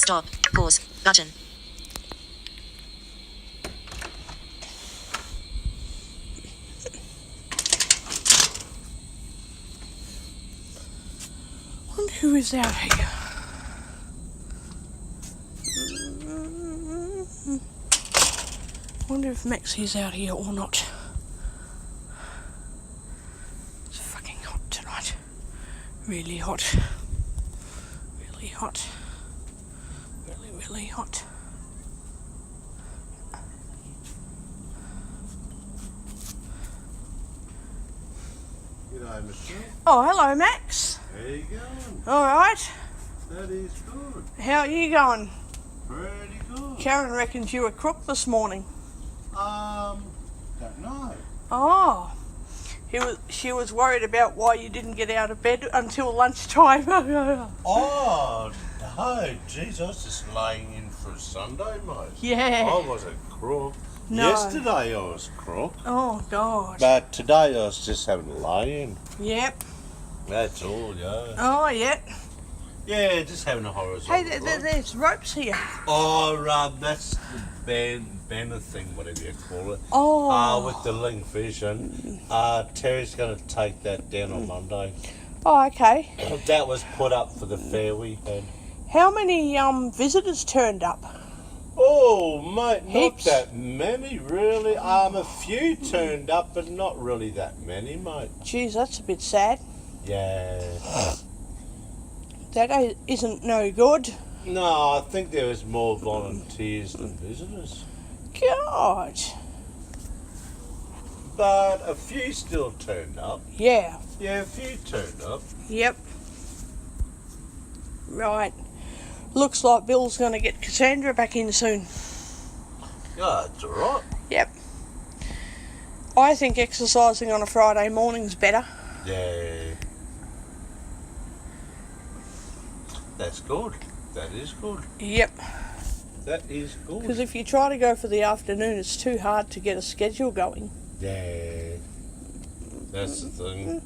Stop. Pause. Button. Wonder who is out here. Wonder if Maxie's out here or not. It's fucking hot tonight. Really hot. Really hot. Really, really hot. G'day, Michelle. Oh, hello, Max. How you going? All right. That is good. How are you going? Pretty good. Karen reckons you were crook this morning. Don't know. Oh. She was worried about why you didn't get out of bed until lunchtime. Oh, no. Geez, I was just laying in for a Sunday, mate. Yeah. I wasn't crook. No. Yesterday I was crook. Oh, God. But today I was just having a lay-in. Yep. That's all, yeah. Oh, yeah. Yeah, just having a horizontal. Hey, there's ropes here. Oh, that's the banner thing, whatever you call it. Oh. With the link vision. Terry's going to take that down on Monday. Oh, okay. That was put up for the fair we had. How many visitors turned up? Oh, mate, Heaps. not that many, really. A few turned up, but not really that many, mate. Jeez, that's a bit sad. Yeah. That isn't no good. No, I think there was more volunteers than visitors. God. But a few still turned up. Yeah. Yeah, a few turned up. Yep. Right. Looks like Bill's going to get Cassandra back in soon. Yeah, it's all right. Yep. I think exercising on a Friday morning's better. Yeah. That's good. That is good. Yep. That is good. Because if you try to go for the afternoon, it's too hard to get a schedule going. Yeah. That's the thing.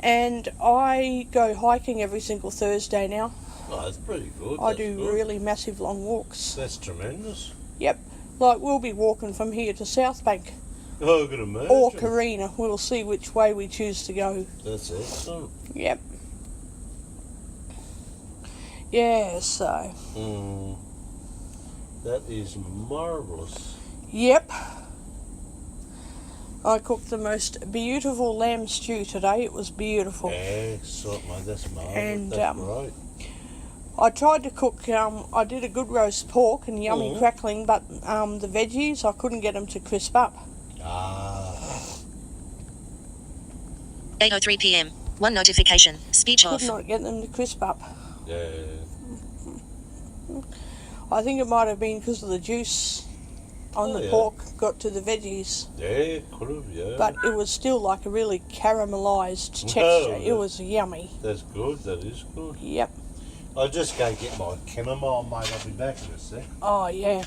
And I go hiking every single Thursday now. Oh, that's pretty good. I That's do good. really massive long walks. That's tremendous. Yep. Like we'll be walking from here to South Bank. Oh, I can imagine. Or Carina. We'll see which way we choose to go. That's excellent. Yep. Yeah, so. That is marvellous. Yep. I cooked the most beautiful lamb stew today. It was beautiful. Excellent, mate. That's marvellous. And, That's great. I tried to cook, I did a good roast pork and yummy crackling, but the veggies, I couldn't get them to crisp up. 8:03 p.m. One notification. Speech off. Could not get them to crisp up. Yeah. I think it might have been because of the juice on the pork got to the veggies. Yeah, could have, yeah. But it was still like a really caramelised texture. Oh, It was yummy. That's good. That is good. Yep. I'll just go get my chamomile, mate. I'll be back in a sec. Oh, yeah.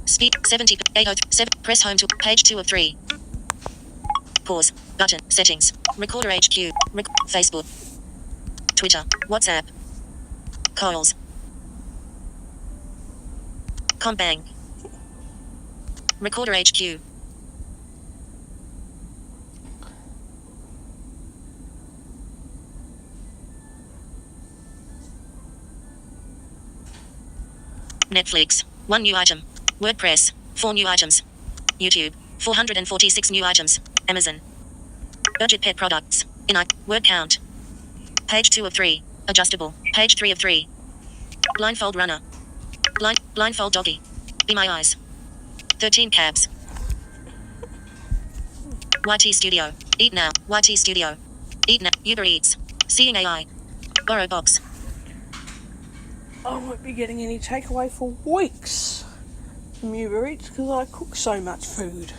Speed 70 807. Press home to page 2 of 3. Pause. Button. Settings. Recorder HQ. Facebook. Twitter. WhatsApp. Calls. Combang. Recorder HQ. Netflix. 1 new item. WordPress. 4 new items. YouTube. 446 new items. Amazon. Budget pet products. Word count. Page 2 of 3. Adjustable. Page 3 of 3. Blindfold runner. Blindfold doggy. Be my eyes. 13 cabs. YT Studio. Eat now. YT Studio. Eat now. Uber Eats. Seeing AI. Borrow box. I won't be getting any takeaway for weeks from Uber Eats because I cook so much food.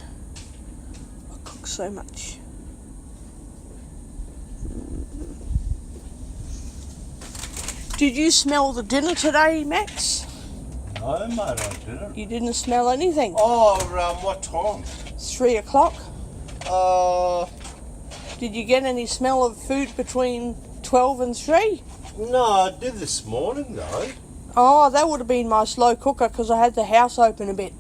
I cook so much. Did you smell the dinner today, Max? No, mate, I didn't. You didn't smell anything. Oh, what time? 3 o'clock. Uh, Did you get any smell of food between 12 and 3? no, I did this morning though. Oh, that would have been my slow cooker because I had the house open a bit.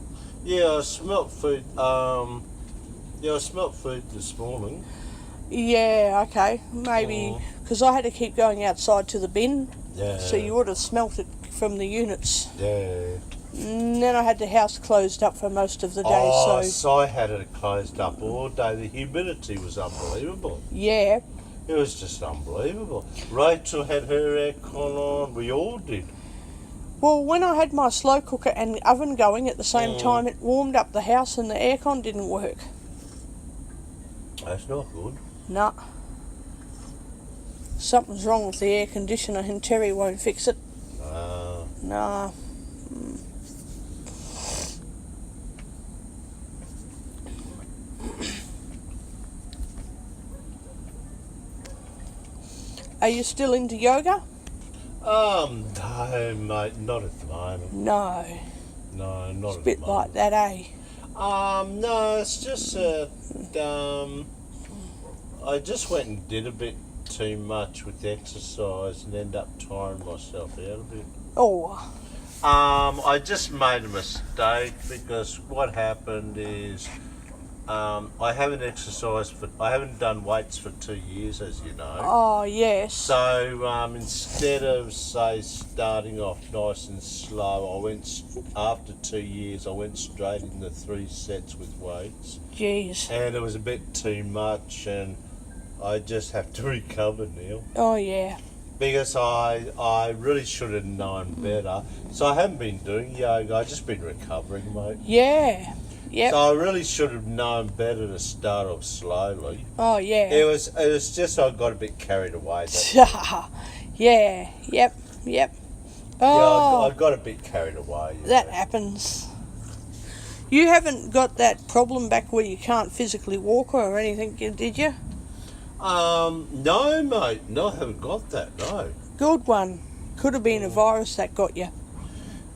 Yeah, I smelt food. I smelt food this morning. Yeah, okay. Maybe because I had to keep going outside to the bin. Yeah. So you would have smelt it from the units. Yeah. And then I had the house closed up for most of the day, Oh, so so I had it closed up all day. The humidity was unbelievable. yeah. It was just unbelievable. Rachel had her aircon on. We all did. Well, when I had my slow cooker and oven going at the same time, it warmed up the house and the aircon didn't work. That's not good. Nah. Something's wrong with the air conditioner and Terry won't fix it. Nah. Are you still into yoga? No, mate, not at the moment. No. No, not It's a at bit the like moment. that, eh? No, it's just I just went and did a bit too much with exercise and ended up tiring myself out a bit. Oh. I just made a mistake because what happened is I haven't done weights for 2 years, as you know. Oh, yes. So instead of starting off nice and slow, after 2 years I went straight into 3 sets with weights, Jeez. and it was a bit too much, and I just have to recover now. Oh, yeah. Because I really should have known better. So I haven't been doing yoga, I've just been recovering, mate. Yeah. Yep. So I really should have known better to start off slowly. Oh, yeah. It was just I got a bit carried away. Yeah. Yep. Yeah, Oh, I got a bit carried away. Yeah. that happens. You haven't got that problem back where you can't physically walk or anything, did you? No, mate. No, I haven't got that, no. Good one. Could have been a virus that got you.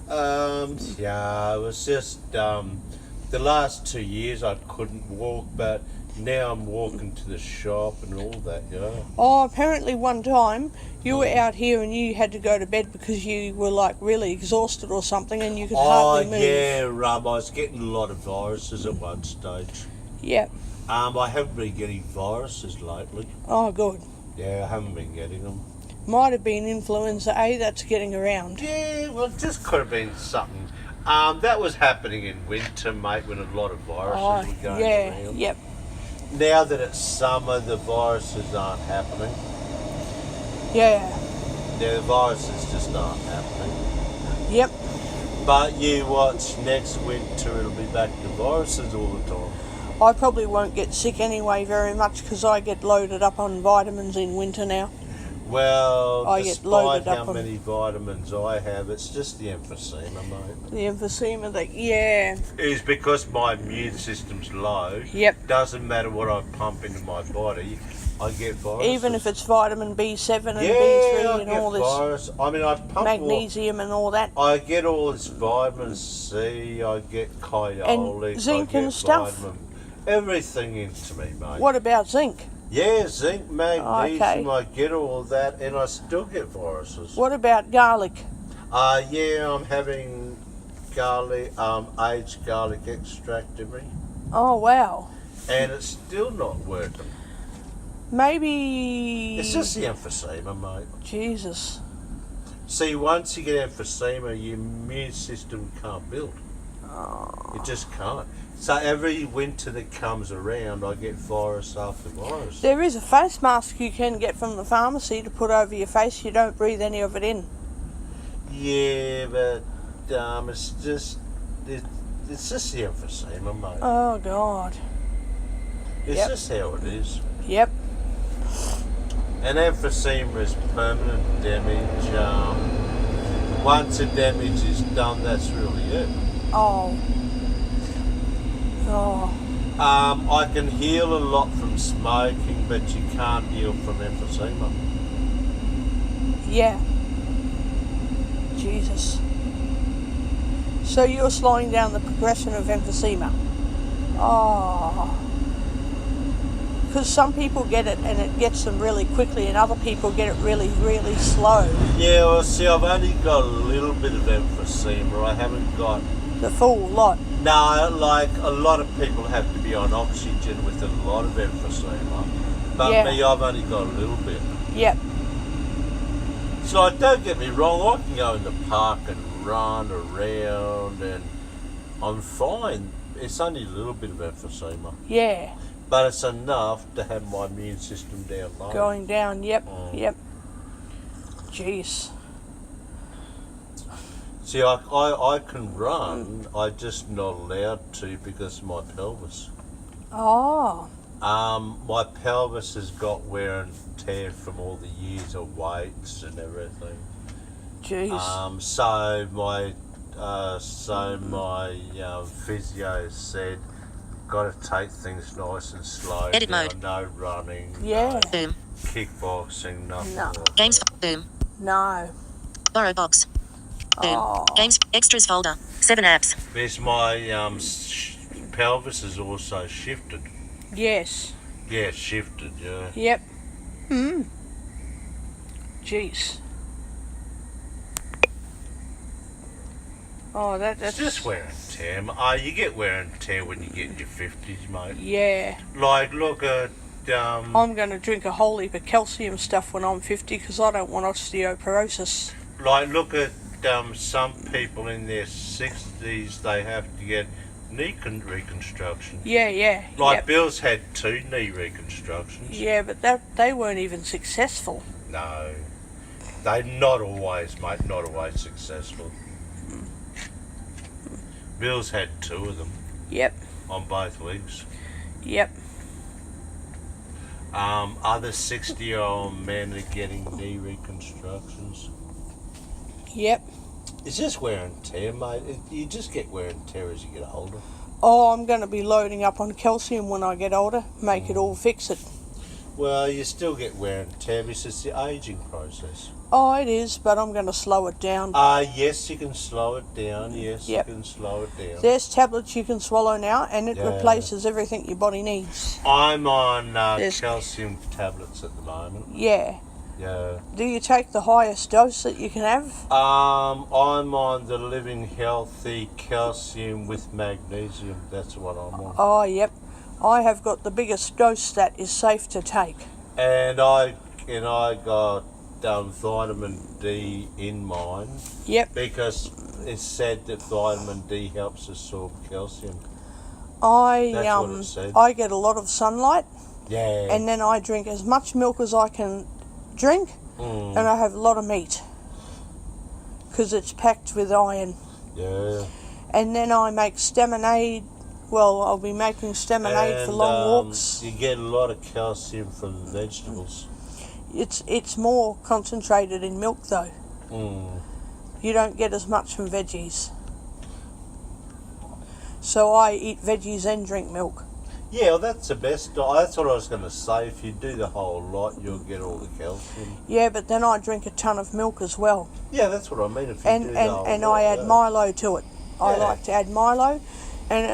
Yeah, it was just, the last 2 years I couldn't walk, but now I'm walking to the shop and all that, you know. Oh, apparently one time you were out here and you had to go to bed because you were like really exhausted or something and you could hardly move. Yeah, I was getting a lot of viruses at one stage. Yep. I haven't been getting viruses lately. Oh, good. Yeah, I haven't been getting them. Might have been influenza A that's getting around. Yeah, well, it just could have been something. That was happening in winter, mate, when a lot of viruses were going around. Yep. Now that it's summer, the viruses aren't happening. Yeah. The viruses just aren't happening. Yep. But you watch next winter, it'll be back to viruses all the time. I probably won't get sick anyway very much because I get loaded up on vitamins in winter now. Well, I get loaded despite how up on- many vitamins I have, it's just the emphysema, mate. The emphysema, yeah. Is because my immune system's low. Yep. Doesn't matter what I pump into my body, I get viruses. Even if it's vitamin B7 and yeah, B3 I and get all this virus. I mean, I pump magnesium and all that. I get all this vitamin C. I get kyolic. And zinc I get and stuff? everything into me, mate. What about zinc? Yeah, zinc, magnesium. Okay. I get all that, and I still get viruses. What about garlic? Yeah, I'm having garlic, aged garlic extract in me, Oh, wow. and it's still not working. Maybe... It's just the emphysema, mate. Jesus. See, once you get emphysema, your immune system can't build. It just can't. So every winter that comes around, I get virus after virus. There is a face mask you can get from the pharmacy to put over your face. You don't breathe any of it in. Yeah, but it's just the emphysema, mate. Oh, God. It's Yep. just how it is. Yep. And emphysema is permanent damage. Once the damage is done, that's really it. Oh. Oh. I can heal a lot from smoking, but you can't heal from emphysema. Yeah. Jesus. So you're slowing down the progression of emphysema? Oh. Because some people get it and it gets them really quickly, and other people get it really, really slow. Yeah, well, see, I've only got a little bit of emphysema. I haven't got... The full lot. No, like, a lot of people have to be on oxygen with a lot of emphysema. But Yeah. me, I've only got a little bit. Yep. So, like, don't get me wrong, I can go in the park and run around and I'm fine. It's only a little bit of emphysema. Yeah. But it's enough to have my immune system down low. Going down, yep, yep. Jeez. See, I can run, I'm just not allowed to because of my pelvis. Oh. My pelvis has got wear and tear from all the years of weights and everything. Jeez. So my physio said, got to take things nice and slow. Edit now, mode. No running. Yeah. No Boom. kickboxing. Nothing. No. like Games. that. Boom. No. Borrow box. Boom. Oh. Games. Extras folder. 7 apps. There's my pelvis is also shifted. Yes. Yeah, shifted. Yeah. Yep. Jeez. Oh, It's that's just wear and tear. You get wear and tear when you get in your 50s, mate. Yeah. Like, look at I'm going to drink a whole heap of calcium stuff when I'm 50 because I don't want osteoporosis. Like, look at some people in their 60s, they have to get knee reconstruction. Yeah, yeah. Like, Yep. Bill's had 2 knee reconstructions. Yeah, but they weren't even successful. No. They're not always, mate, not always successful. Bill's had 2 of them Yep. on both legs. Yep. Other 60-year-old men are getting knee reconstructions. Yep. It's just wear and tear, mate. You just get wear and tear as you get older. Oh, I'm going to be loading up on calcium when I get older. Make it all fix it. Well, you still get wear and tear because it's the ageing process. Oh, it is, but I'm going to slow it down. Yes, you can slow it down. Yes, Yep. you can slow it down. There's tablets you can swallow now, and it Yeah. replaces everything your body needs. I'm on There's- calcium tablets at the moment. Yeah. Yeah. Do you take the highest dose that you can have? I'm on the Living Healthy calcium with magnesium. That's what I'm on. Oh, yep. I have got the biggest dose that is safe to take. And I got vitamin D in mine Yep. because it's said that vitamin D helps absorb calcium. That's what it said. I get a lot of sunlight, Yeah. and then I drink as much milk as I can drink, and I have a lot of meat because it's packed with iron. Yeah. And then I make staminade. Well, I'll be making staminade for long walks. You get a lot of calcium from vegetables. It's more concentrated in milk though. You don't get as much from veggies. So I eat veggies and drink milk. Yeah, well, that's the best. That's what I was going to say. If you do the whole lot, you'll get all the calcium. Yeah, but then I drink a ton of milk as well. Yeah, that's what I mean. If you do the whole And lot, I add yeah. Milo to it. I Yeah. like to add Milo. And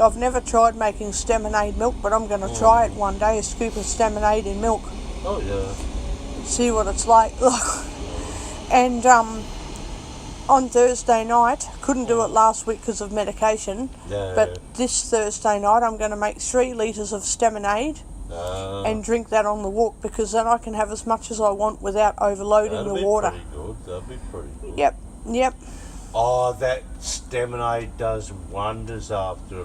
I've never tried making staminade milk, but I'm going to try it one day, a scoop of staminade in milk. Oh, yeah. See what it's like. And on Thursday night, couldn't do it last week because of medication, Yeah. but this Thursday night I'm going to make 3 litres of staminade and drink that on the walk, because then I can have as much as I want without overloading that'd the be water. pretty good. That'd be pretty good. Yep. Oh, that staminade does wonders after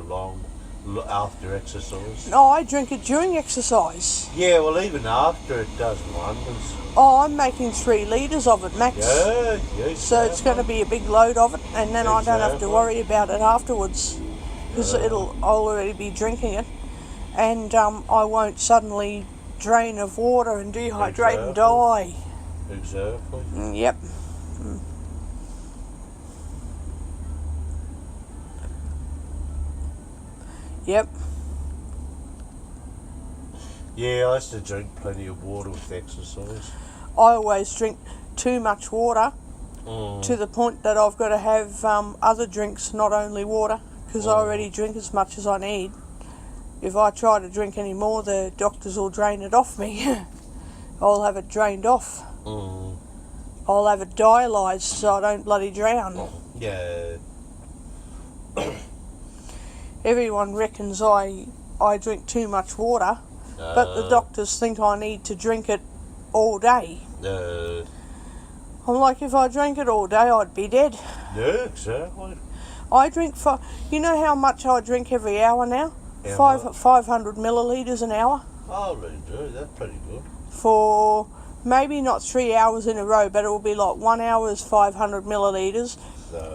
exercise. No, I drink it during exercise. Yeah, well, even after it does wonders. Oh, I'm making 3 litres of it max. Yeah, yeah. So it's going to be a big load of it, and then I don't have to Exactly. worry about it afterwards, because I'll already be drinking it, and I won't suddenly drain of water and dehydrate and die. Exactly. Yep. Yep. Yeah, I used to drink plenty of water with exercise. I always drink too much water to the point that I've got to have other drinks, not only water, because I already drink as much as I need. If I try to drink any more, the doctors will drain it off me. I'll have it drained off. I'll have it dialyzed so I don't bloody drown. Yeah. Everyone reckons I drink too much water, but the doctors think I need to drink it all day. I'm like, if I drank it all day, I'd be dead. Yeah, exactly. I drink you know how much I drink every hour now? 500 millilitres an hour. Oh, really do. That's pretty good. For maybe not 3 hours in a row, but it will be like 1 hour is 500 millilitres.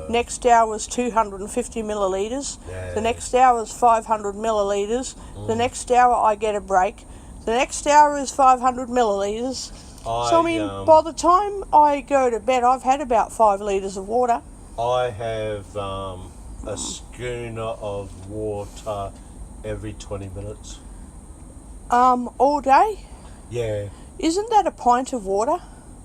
Next hour is 250 millilitres. Yeah. The next hour is 500 millilitres. The next hour I get a break. The next hour is 500 millilitres. So I mean, by the time I go to bed, I've had about 5 litres of water. I have a schooner of water every 20 minutes. All day? Yeah. Isn't that a pint of water?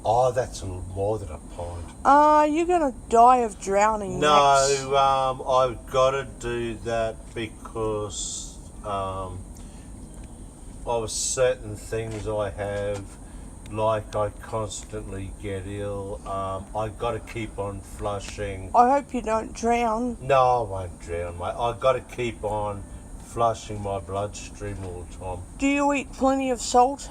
Oh, that's more than a pint. You're going to die of drowning. No, Max. I've got to do that because of certain things I have. Like I constantly get ill. I got to keep on flushing. I hope you don't drown. No, I won't drown, mate. I got to keep on flushing my bloodstream all the time. Do you eat plenty of salt?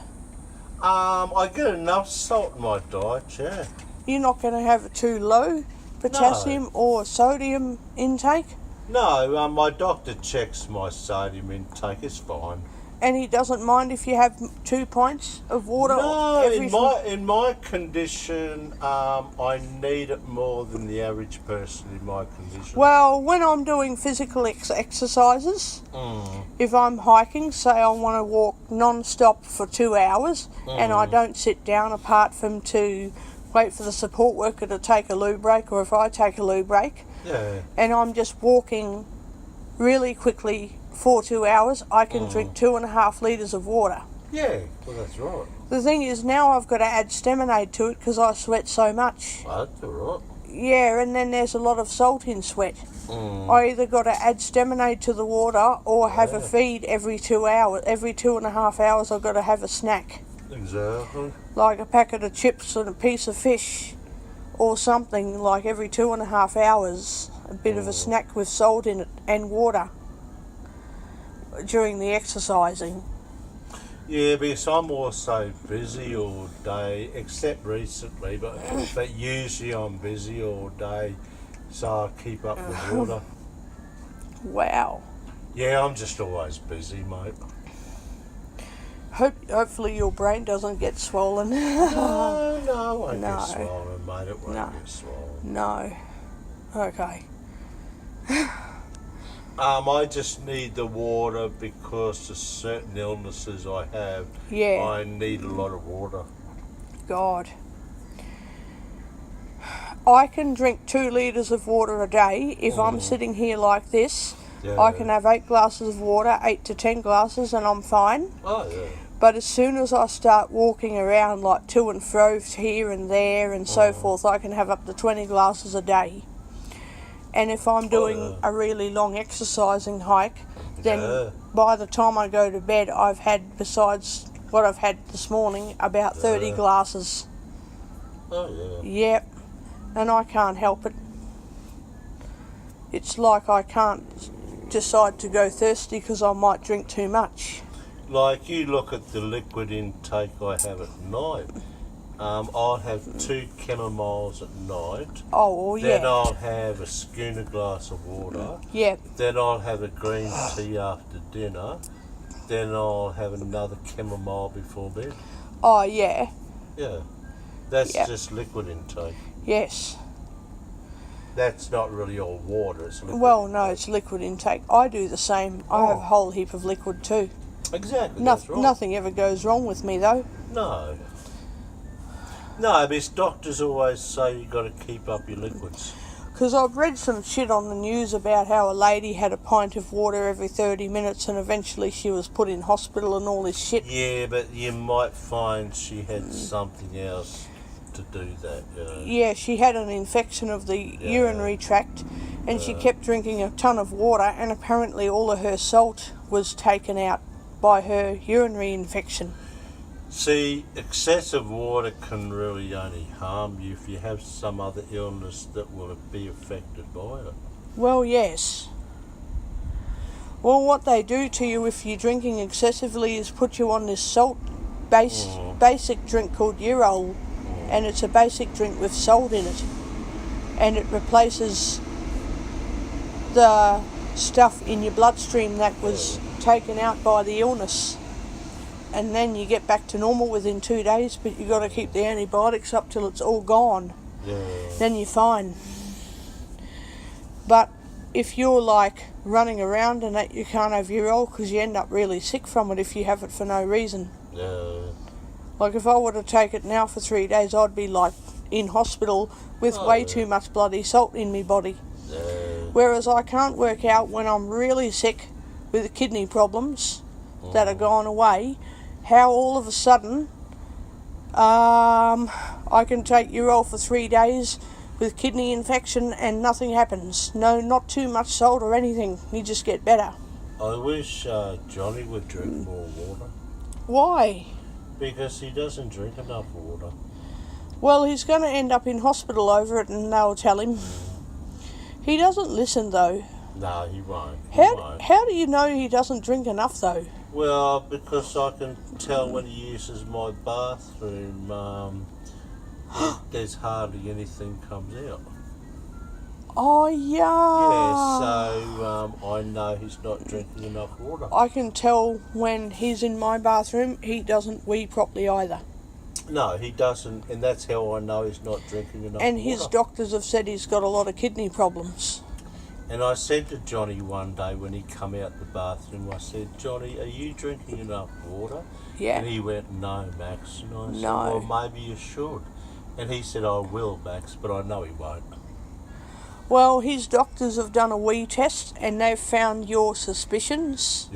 I get enough salt in my diet, yeah. You're not going to have it too low potassium or sodium intake? No, my doctor checks my sodium intake. It's fine. And he doesn't mind if you have 2 pints of water? No, in my condition, I need it more than the average person in my condition. Well, when I'm doing physical exercises, if I'm hiking, say I want to walk non-stop for 2 hours, and I don't sit down apart from to wait for the support worker to take a loo break, or if I take a loo break, and I'm just walking really quickly for 2 hours, I can drink 2.5 litres of water. Yeah, well, that's right. The thing is, now I've got to add Steminade to it because I sweat so much. That's all right. Yeah, and then there's a lot of salt in sweat. I either got to add Steminade to the water or have a feed every 2 hours. Every 2.5 hours I've got to have a snack. Exactly. Like a packet of chips and a piece of fish or something, like every 2.5 hours. A bit of a snack with salt in it and water during the exercising. Yeah, because I'm also busy all day, except recently, but usually I'm busy all day, so I keep up with water. Wow. Yeah, I'm just always busy, mate. Hopefully your brain doesn't get swollen. No, it won't get swollen, mate. It won't get swollen. No. Okay. I just need the water because of certain illnesses I have. Yeah. I need a lot of water. God. I can drink 2 litres of water a day. If I'm sitting here like this, I can have 8 glasses of water, 8 to 10 glasses, and I'm fine. Oh, yeah. But as soon as I start walking around like to and fro here and there and so forth, I can have up to 20 glasses a day. And if I'm doing a really long exercising hike, then by the time I go to bed, I've had, besides what I've had this morning, about 30 glasses. Oh, yeah. Yep. And I can't help it. It's like I can't decide to go thirsty because I might drink too much. Like you look at the liquid intake I have at night. I'll have 2 chamomiles at night. Oh, well, yeah. Then I'll have a schooner glass of water. Yep. Then I'll have a green tea after dinner. Then I'll have another chamomile before bed. Oh, yeah. Yeah. That's just liquid intake. Yes. That's not really all water, it's liquid. Well, no, it's liquid intake. I do the same. I have a whole heap of liquid too. Exactly, that's right. Nothing ever goes wrong with me though. No. No, because doctors always say you've got to keep up your liquids. Because I've read some shit on the news about how a lady had a pint of water every 30 minutes and eventually she was put in hospital and all this shit. Yeah, but you might find she had something else to do that. Yeah, she had an infection of the urinary tract, and she kept drinking a ton of water, and apparently all of her salt was taken out by her urinary infection. See, excessive water can really only harm you if you have some other illness that will be affected by it. Well, yes. Well, what they do to you if you're drinking excessively is put you on this basic drink called Urol, and it's a basic drink with salt in it, and it replaces the stuff in your bloodstream that was taken out by the illness, and then you get back to normal within 2 days, but you got to keep the antibiotics up till it's all gone. Then you're fine. But if you're like running around and that, you can't have Urol because you end up really sick from it if you have it for no reason. Like if I were to take it now for 3 days, I'd be like in hospital with way too much bloody salt in my body. Whereas I can't work out when I'm really sick with kidney problems that are gone away, how all of a sudden I can take Urol for 3 days with kidney infection and nothing happens. No, not too much salt or anything. You just get better. I wish Johnny would drink more water. Why? Because he doesn't drink enough water. Well, he's going to end up in hospital over it, and they'll tell him. He doesn't listen, though. No, he won't. How do you know he doesn't drink enough, though? Well, because I can tell when he uses my bathroom, there's hardly anything comes out. Oh, yeah. Yeah, so I know he's not drinking enough water. I can tell when he's in my bathroom, he doesn't wee properly either. No, he doesn't, and that's how I know he's not drinking enough water. And his doctors have said he's got a lot of kidney problems. And I said to Johnny one day when he come out the bathroom, I said, Johnny, are you drinking enough water? Yeah. And he went, no, Max. And I said, No. well, maybe you should. And he said, I will, Max, but I know he won't. Well, his doctors have done a wee test, and they've found your suspicions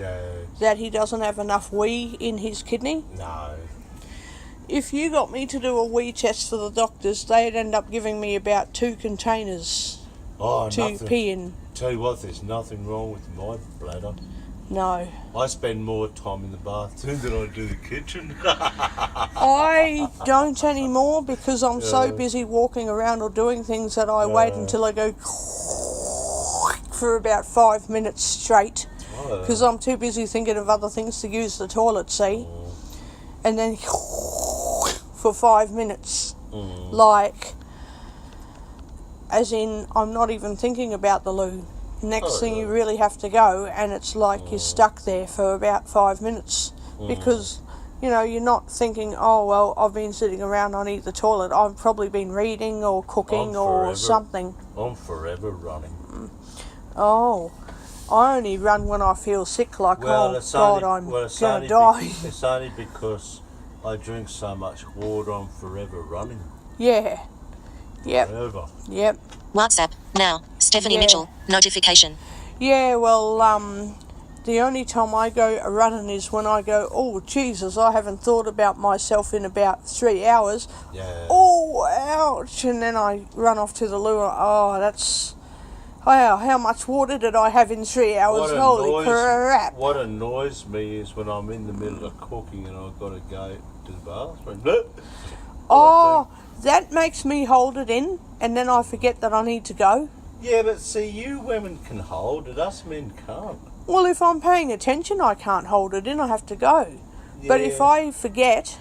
that he doesn't have enough wee in his kidney. No. If you got me to do a wee test for the doctors, they'd end up giving me about 2 containers to pee in. Tell you what, there's nothing wrong with my bladder. No. I spend more time in the bathroom than I do the kitchen. I don't anymore because I'm so busy walking around or doing things that I wait until I go for about 5 minutes straight, because I'm too busy thinking of other things to use the toilet, see? And then for 5 minutes, like, as in I'm not even thinking about the loo. Next thing you really have to go, and it's like you're stuck there for about 5 minutes because, you know, you're not thinking, oh, well, I've been sitting around, I need the toilet. I've probably been reading or cooking or something. I'm forever running. Oh, I only run when I feel sick, like, I'm going to die. It's only because I drink so much water, I'm forever running. Yeah. Yep. Forever. Yep. WhatsApp now. Stephanie Mitchell. Notification. Yeah, well, the only time I go running is when I go, oh, Jesus, I haven't thought about myself in about 3 hours. Yeah. Oh, ouch. And then I run off to the loo. Oh, that's... Wow, how much water did I have in 3 hours? Holy crap. What annoys me is when I'm in the middle of cooking and I've got to go to the bathroom. Oh, that makes me hold it in, and then I forget that I need to go. Yeah, but see, you women can hold it, us men can't. Well, if I'm paying attention, I can't hold it in, I have to go. Yeah. But if I forget,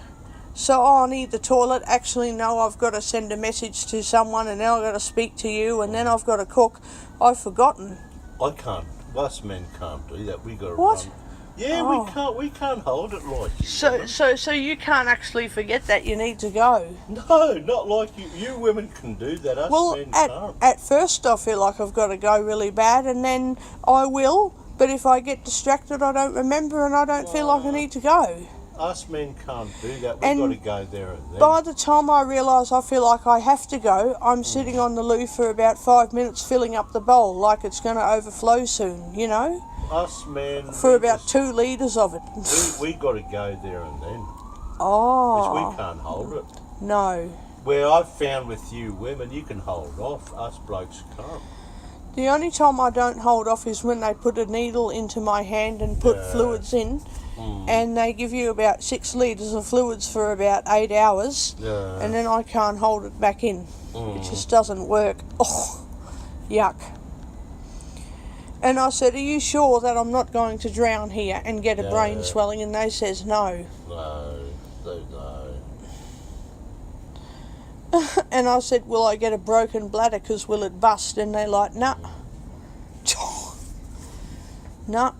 I need the toilet, actually no, I've got to send a message to someone, and then I've got to speak to you, and then I've got to cook, I've forgotten. I can't. Us men can't do that. We got to What? run. Yeah, we can't hold it like you. So you can't actually forget that you need to go? No, not like you. You women can do that. Us men can't. At first I feel like I've got to go really bad, and then I will, but if I get distracted I don't remember and I don't feel like I need to go. Us men can't do that. We've got to go there and then. By the time I realise I feel like I have to go, I'm sitting on the loo for about 5 minutes filling up the bowl like it's going to overflow soon, you know? Us men... For about 2 litres of it. We got to go there and then. Oh. Because we can't hold it. No. where I've found with you women, you can hold off. Us blokes can't. The only time I don't hold off is when they put a needle into my hand and put fluids in, and they give you about 6 litres of fluids for about 8 hours, and then I can't hold it back in. It just doesn't work. Oh, yuck. And I said, are you sure that I'm not going to drown here and get a brain swelling? And they says no. No, no. And I said, will I get a broken bladder because will it bust? And they're like, nah. Nah.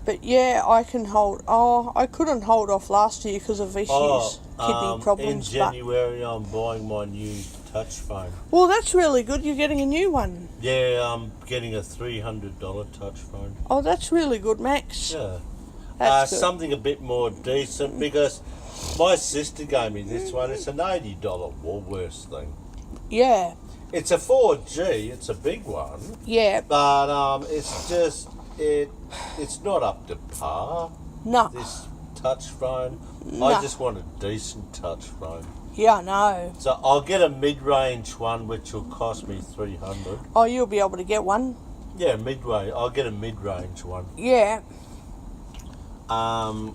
But yeah, I can hold. Oh, I couldn't hold off last year because of issues, kidney problems. In January, I'm buying my new touch phone. Well, that's really good. You're getting a new one. Yeah, I'm getting a $300 touch phone. Oh, that's really good, Max. Yeah. That's good. Something a bit more decent because my sister gave me this one. It's an $80 Woolworths thing. Yeah. It's a 4G. It's a big one. Yeah. But it's just it's not up to par. No. This touch phone. No. I just want a decent touch phone. Yeah, I know. So I'll get a mid-range one, which will cost me $300. Oh, you'll be able to get one. Yeah, midway. I'll get a mid-range one. Yeah. And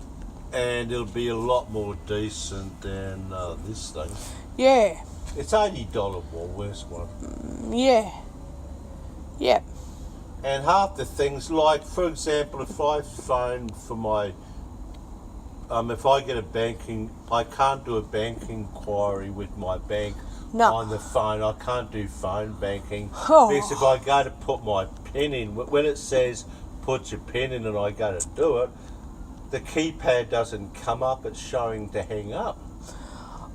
it'll be a lot more decent than this thing. Yeah. It's $80 Woolworths one. Yeah. Yeah. And half the things, like for example, if I phone for my, if I get a banking, I can't do a bank inquiry with my bank on the phone. I can't do phone banking because if I go to put my PIN in, when it says put your PIN in and I go to do it, the keypad doesn't come up. It's showing to hang up.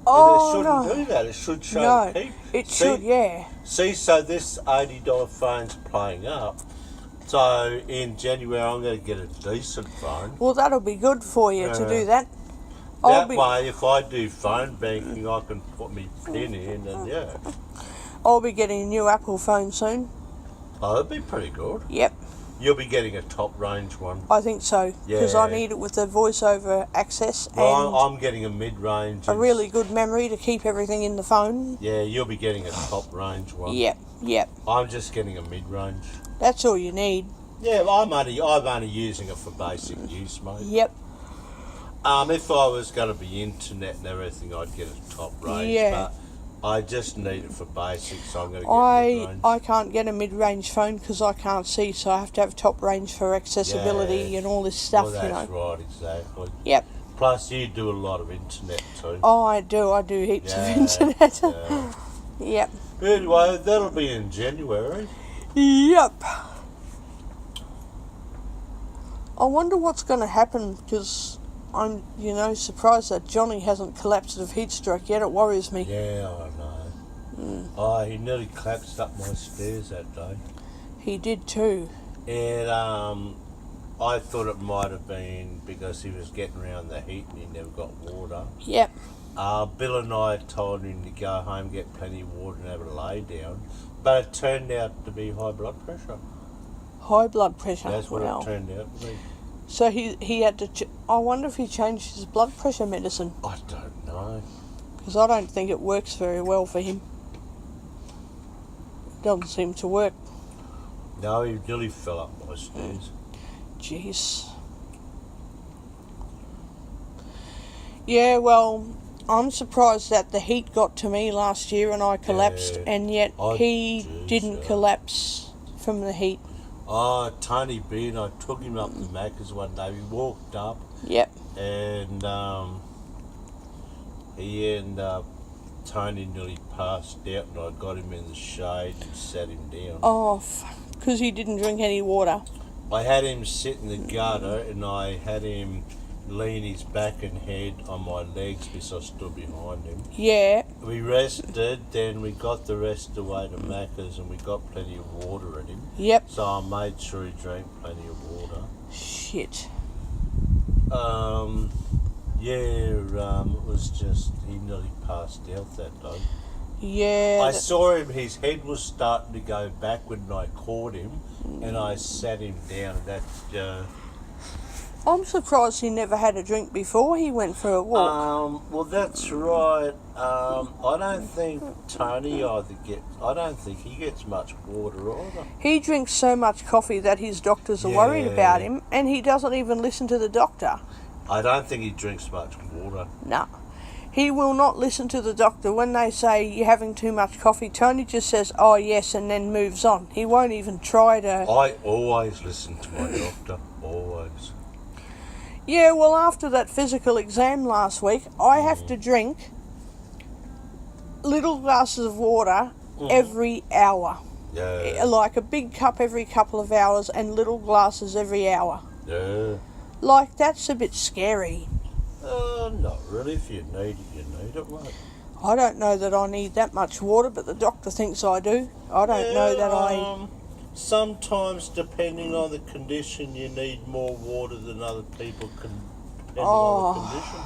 Oh, and it shouldn't do that. It should show no, keep. it should, yeah. See, so this $80 phone's playing up. So in January, I'm going to get a decent phone. Well, that'll be good for you to do that. That way, if I do phone banking, I can put my PIN in and I'll be getting a new Apple phone soon. Oh, that'd be pretty good. Yep. You'll be getting a top range one. I think so, because I need it with the voiceover access and I'm getting a mid-range. a really good memory to keep everything in the phone. Yeah, you'll be getting a top range one. Yep. I'm just getting a mid-range. That's all you need. Yeah, I'm only using it for basic use, mate. Yep. If I was going to be internet and everything, I'd get a top range. Yeah. But I just need it for basic, so I'm going to get mid-range. I can't get a mid-range phone because I can't see, so I have to have top range for accessibility and all this stuff, well, that's right, exactly. Yep. Plus, you do a lot of internet too. Oh, I do heaps of internet. Yep. Anyway, that'll be in January. Yep. I wonder what's going to happen because I'm, surprised that Johnny hasn't collapsed of heat stroke yet. It worries me. Yeah, I know. Oh, he nearly collapsed up my stairs that day. He did too. And I thought it might have been because he was getting around the heat and he never got water. Yep. Bill and I told him to go home, get plenty of water and have a lay down. But it turned out to be high blood pressure. High blood pressure. That's what it turned out to be. So he had to. I wonder if he changed his blood pressure medicine. I don't know. Because I don't think it works very well for him. It doesn't seem to work. No, he nearly fell up my stairs. Jeez. Yeah, well, I'm surprised that the heat got to me last year and I collapsed, and yet he didn't collapse from the heat. Oh, Tony Bean, I took him up to Macca's one day. We walked up. Yep. And he ended up, Tony nearly passed out and I got him in the shade and sat him down. Oh, because he didn't drink any water. I had him sit in the gutter and I had him lean his back and head on my legs because I stood behind him. Yeah. We rested, then we got the rest away to Macca's and we got plenty of water in him. Yep. So I made sure he drank plenty of water. Shit. It was just, he nearly passed out that day. Yeah. I saw him, his head was starting to go backward and I caught him and I sat him down and that I'm surprised he never had a drink before he went for a walk. Well, that's right. I don't think Tony I don't think he gets much water either. He drinks so much coffee that his doctors are worried about him, and he doesn't even listen to the doctor. I don't think he drinks much water. No. He will not listen to the doctor. When they say you're having too much coffee, Tony just says, oh yes, and then moves on. He won't even try to... I always listen to my doctor, always. Yeah, well, after that physical exam last week, I have to drink little glasses of water every hour. Yeah. Like a big cup every couple of hours and little glasses every hour. Yeah. Like, that's a bit scary. Not really. If you need it, mate. I don't know that I need that much water, but the doctor thinks I do. I don't know that I... Sometimes, depending on the condition, you need more water than other people can, depending on the condition.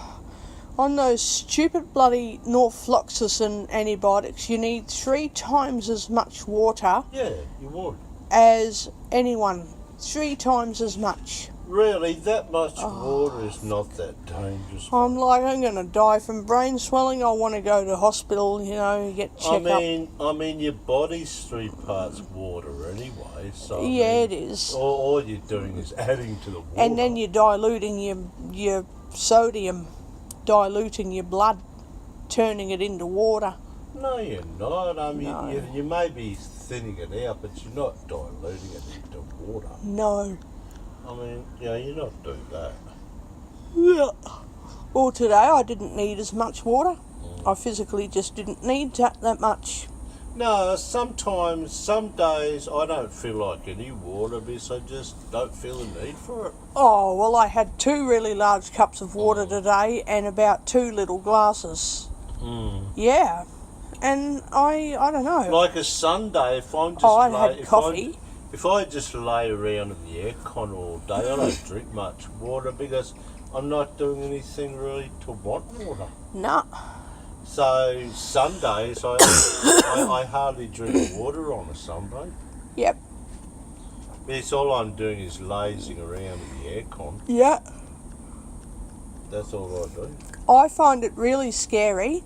On those stupid bloody norfloxacin antibiotics, you need 3 times as much water. Yeah, you would. As anyone. 3 times as much. Really, that much water is not that dangerous. I'm like, I'm going to die from brain swelling. I want to go to hospital, you know, get checked up. I mean, your body's 3 parts water anyway, so... Yeah, it is. All you're doing is adding to the water. And then you're diluting your sodium, diluting your blood, turning it into water. No, you're not. I mean, No. you may be thinning it out, but you're not diluting it into water. No. I mean, you're not doing that. Yeah. Well, today I didn't need as much water. I physically just didn't need that much. No, sometimes, some days, I don't feel like any water because I just don't feel the need for it. Oh, well, I had 2 really large cups of water today and about 2 little glasses. Yeah. And I don't know. Like a Sunday, if I'm just I had coffee. If I just lay around in the aircon all day, I don't drink much water because I'm not doing anything really to want water. No. So Sundays, I hardly drink water on a Sunday. Yep. Because all I'm doing is lazing around in the aircon. Yeah. That's all I do. I find it really scary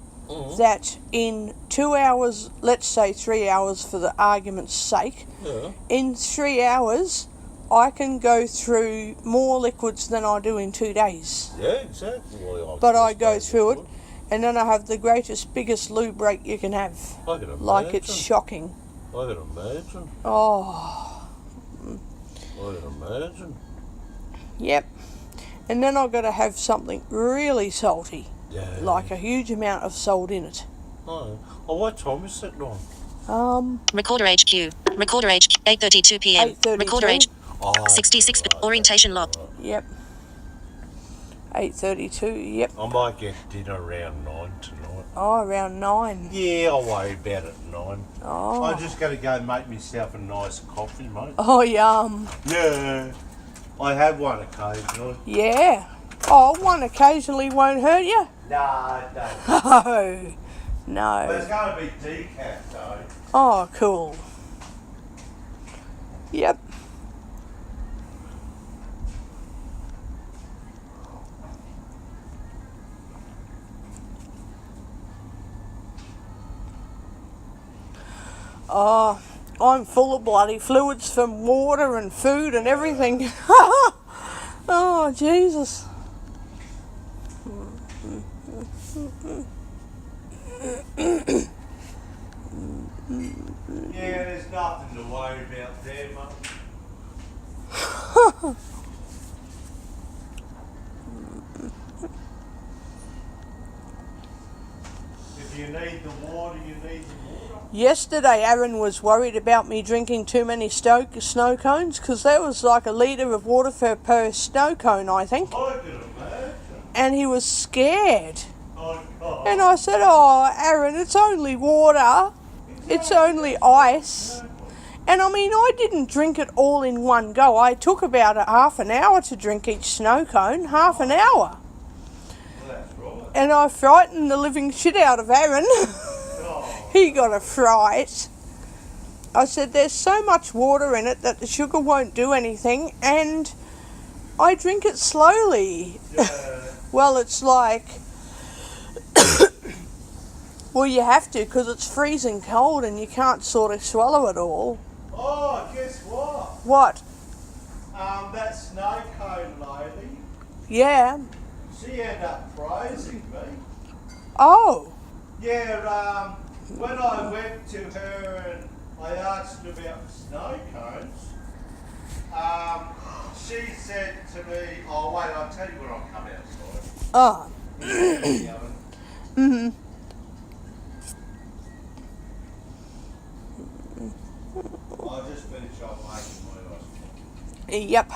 that in 2 hours, let's say 3 hours for the argument's sake, in 3 hours I can go through more liquids than I do in 2 days. Yeah, exactly. Well, But I go through it and then I have the greatest, biggest loo break you can have. I can imagine. Like, it's shocking. I can imagine. Oh. I can imagine. Yep. And then I've got to have something really salty. Yeah. Like a huge amount of salt in it. Oh, what time is it on? Recorder HQ. Recorder HQ. 8:32 p.m. 8:32. Recorder HQ. Oh, 66. Orientation locked. Yep. 8:32. Yep. I might get dinner around 9 tonight. Oh, around 9. Yeah, I'll worry about it at 9. Oh. I just got to go make myself a nice coffee, mate. Oh, yum. Yeah, I have one occasionally. Yeah. Oh, one occasionally won't hurt you. Nah, it don't. No. But it's going to be decaf though. Oh, cool. Yep. Oh, I'm full of bloody fluids from water and food and everything. Oh, Jesus. Yeah, there's nothing to worry about there, mate. If you need the water, you need the water. Yesterday, Aaron was worried about me drinking too many snow cones because there was like a litre of water per snow cone, I think. I can imagine. And he was scared. Oh, God. And I said, oh, Aaron, it's only water. It's only ice. And I mean, I didn't drink it all in one go. I took about half an hour to drink each snow cone, half an hour. Well, that's right. And I frightened the living shit out of Aaron. Oh. He got a fright. I said, there's so much water in it that the sugar won't do anything, and I drink it slowly. Yeah. Well, it's like, well, you have to because it's freezing cold and you can't sort of swallow it all. Oh, guess what? What? That snow cone lady, Yeah. she ended up praising me. Oh. Yeah, when I went to her and I asked her about the snow cones, she said to me, oh wait, I'll tell you when I come outside. Oh. In the oven. Mhm. I'll just finish off making my ice cream. Yep.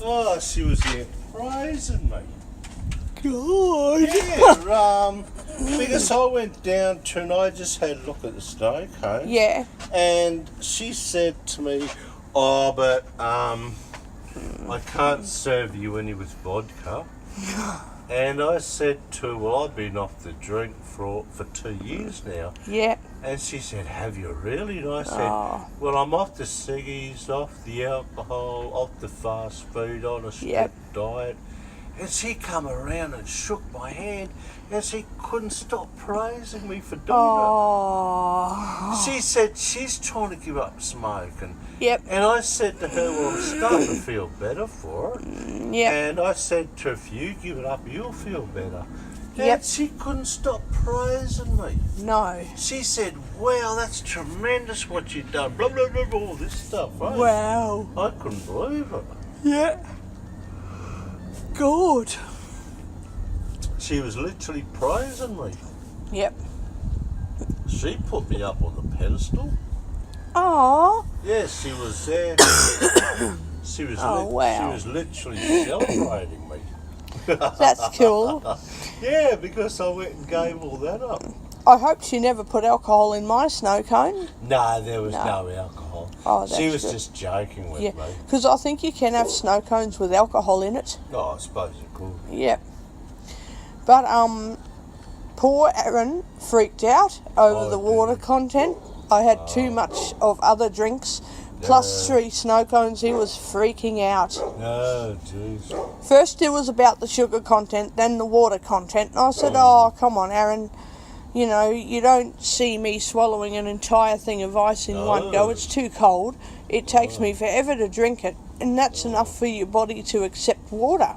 Oh, she was there praising me. God. Yeah, because I went down to and I just had a look at the snow cone. Yeah. And she said to me, oh, but I can't serve you any with vodka. And I said to her, well, I've been off the drink for 2 years now. Yeah. And she said, have you really? And I said, Oh. well, I'm off the ciggies, off the alcohol, off the fast food, on a strict Yep. diet. And she come around and shook my hand and she couldn't stop praising me for doing Oh. it. She said she's trying to give up smoking. Yep. And I said to her, well, I'm starting to feel better for it. Yep. And I said to her, if you give it up, you'll feel better. Yep. And she couldn't stop praising me. No. She said, wow, that's tremendous what you've done. Blah, blah, blah, blah, all this stuff. Eh? Wow. I couldn't believe it. Yeah. Good. She was literally praising me. Yep. She put me up on the pedestal. Oh. Yeah, she was there. She was, Oh, wow. she was literally celebrating me. That's cool. Yeah, because I went and gave all that up. I hope she never put alcohol in my snow cone. No, there was No. no alcohol. Oh, that's she was good. just joking with Yeah, me. because I think you can have snow cones with alcohol in it. Oh, I suppose you could. Yep. But poor Aaron freaked out over Oh, the water did he? content. I had too much of other drinks, plus Yeah. 3 snow cones. He was freaking out. Oh, jeez. First it was about the sugar content, then the water content. And I said, oh, come on, Aaron. You know, you don't see me swallowing an entire thing of ice in one go. No. It's too cold. It takes me forever to drink it. And that's enough for your body to accept water.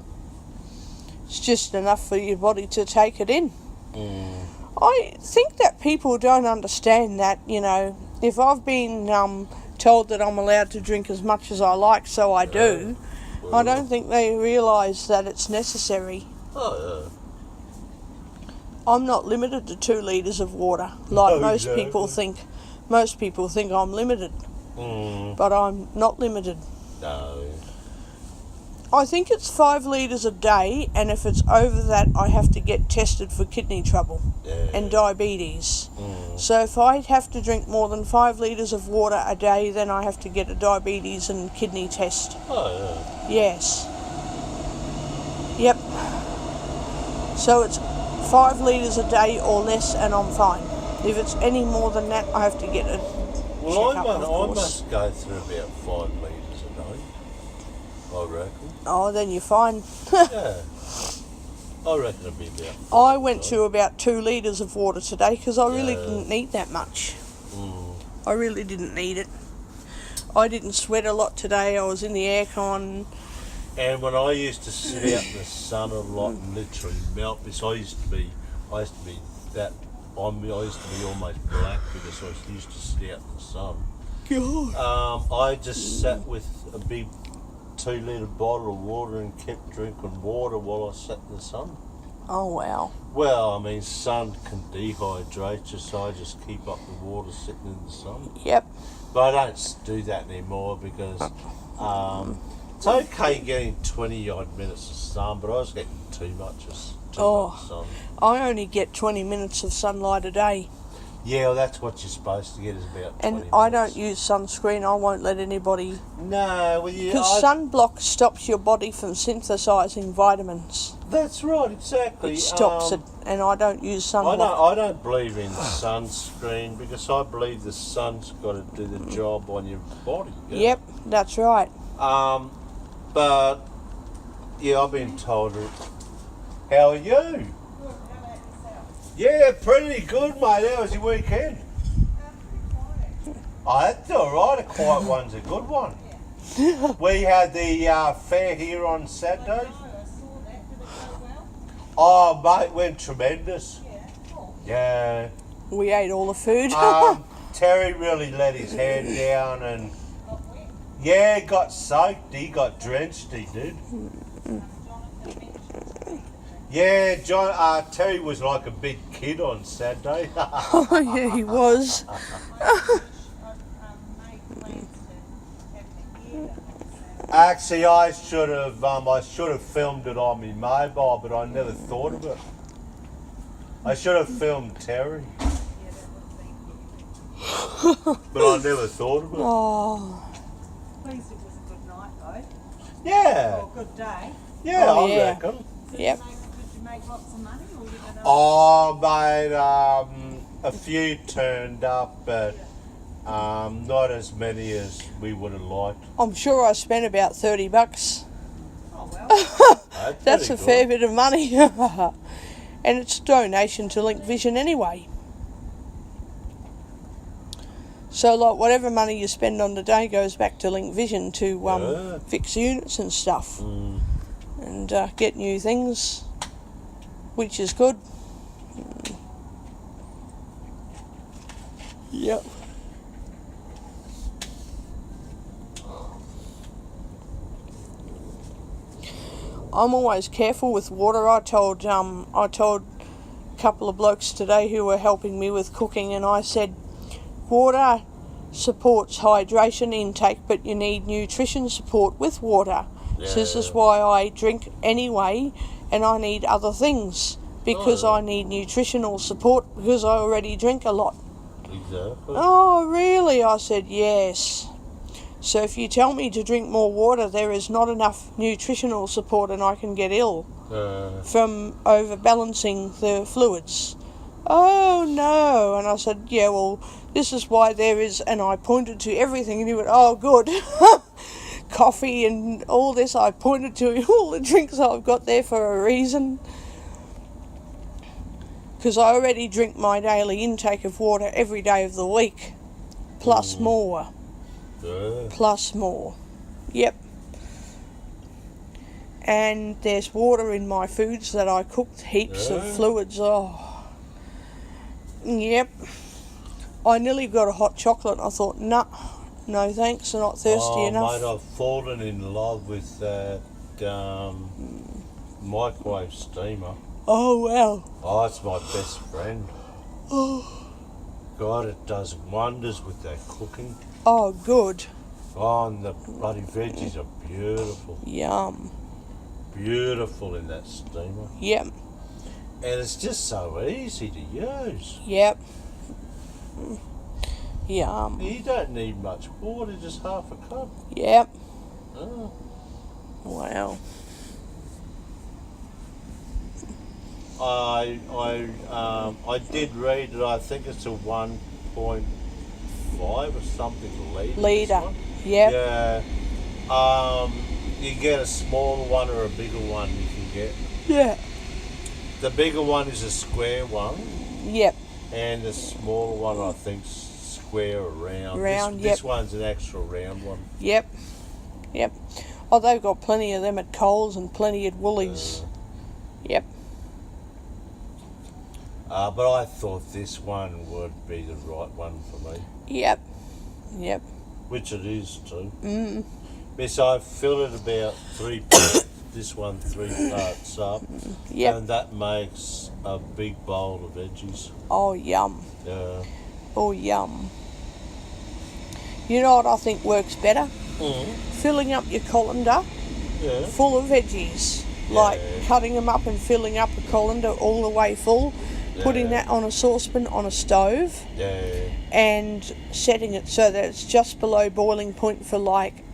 It's just enough for your body to take it in. I think that people don't understand that, you know, if I've been told that I'm allowed to drink as much as I like, so I do, I don't think they realise that it's necessary. Oh, I'm not limited to 2 litres of water, like No, most exactly. people think. Most people think I'm limited, yeah. but I'm not limited. No. I think it's 5 litres a day, and if it's over that, I have to get tested for kidney trouble Yeah. and diabetes. So if I have to drink more than 5 litres of water a day, then I have to get a diabetes and kidney test. Oh, Yes. Yep. So it's 5 litres a day or less, and I'm fine. If it's any more than that, I have to get a well, checkup, I of course. must go through about 5 litres a day, I reckon. Oh, then you're fine. Yeah. I reckon it'll be about. I went to about 2 litres of water today because I really didn't need that much. I really didn't need it. I didn't sweat a lot today. I was in the aircon. And when I used to sit out in the sun a lot and literally melt, because I used to be that. I used to be almost black because I used to sit out in the sun. God. I just sat with a big 2-litre bottle of water and kept drinking water while I sat in the sun. Oh, wow. Well, I mean, sun can dehydrate you, so I just keep up the water sitting in the sun. Yep. But I don't do that anymore because it's okay getting 20 odd minutes of sun, but I was getting too much too much sun. I only get 20 minutes of sunlight a day. Yeah, well, that's what you're supposed to get, is about 20 And minutes. I don't use sunscreen. I won't let anybody... No, well, yeah... Because sunblock stops your body from synthesising vitamins. That's right, exactly. It stops it, and I don't use sunblock. I don't believe in sunscreen because I believe the sun's got to do the job on your body. Yeah? Yep, that's right. But, yeah, I've been told it. How are you? Yeah, pretty good, mate. How was your weekend? Oh, that's all right. A quiet one's a good one. We had the fair here on Saturday. Oh, mate, went tremendous. Yeah. We ate all the food. Terry really let his hand down and, yeah, got soaked. He got drenched, he did. Yeah, Terry was like a big kid on Saturday. Oh, yeah, he was. Actually, I should have filmed it on my mobile, but I never thought of it. I should have filmed Terry, but I never thought of it. Oh, At least it was a good night, though. Yeah, Or a good day. yeah, Oh, I yeah. reckon. yep. Did you make lots of money, or you gonna? Oh, mate, a few turned up, but not as many as we would have liked. I'm sure I spent about $30. Oh well. That's pretty a fair good. bit of money. And it's a donation to Link Vision anyway. So, like, whatever money you spend on the day goes back to Link Vision to Yeah. fix units and stuff. And get new things, which is good. Yep. I'm always careful with water. I told a couple of blokes today who were helping me with cooking, and I said, water supports hydration intake, but you need nutrition support with water. So this is why I drink anyway, and I need other things because I need nutritional support because I already drink a lot. Exactly. Oh, really? I said, yes. So if you tell me to drink more water, there is not enough nutritional support and I can get ill from overbalancing the fluids. Oh, no. And I said, yeah, well, this is why there is, and I pointed to everything, and he went, oh, good. Coffee and all this, I pointed to all the drinks I've got there for a reason. Because I already drink my daily intake of water every day of the week, plus more. Plus more. Yep. And there's water in my foods that I cooked, heaps of fluids. Oh. Yep. I nearly got a hot chocolate and I thought, nah, no thanks, I'm not thirsty enough. Mate, I've fallen in love with that microwave steamer. Oh, wow. Oh, it's my best friend. Oh. God, it does wonders with that cooking. Oh, good. Oh, and the bloody veggies are beautiful. Yum. Beautiful in that steamer. Yep. And it's just so easy to use. Yep. Yum. You don't need much water, just half a cup. Yep. Oh. Wow. I did read that I think it's a 1.5 or something Leader. This one. Yep. Yeah. You get a smaller one or a bigger one you can get. Yeah. The bigger one is a square one, Yep. and the smaller one I think square or round. Round, This yep. one's an actual round one. Yep. Yep. Oh, they've got plenty of them at Coles and plenty at Woolies. Yep. But I thought this one would be the right one for me, Yep. Yep. which it is too. Mm. Yes, I filled it about 3 parts, this one 3 parts up, Yep. and that makes a big bowl of veggies. Oh, yum. Yeah. Oh, yum. You know what I think works better? Filling up your colander Yeah. full of veggies. like Yeah. cutting them up and filling up a colander all the way full, putting Yeah. that on a saucepan on a stove, Yeah. and setting it so that it's just below boiling point for like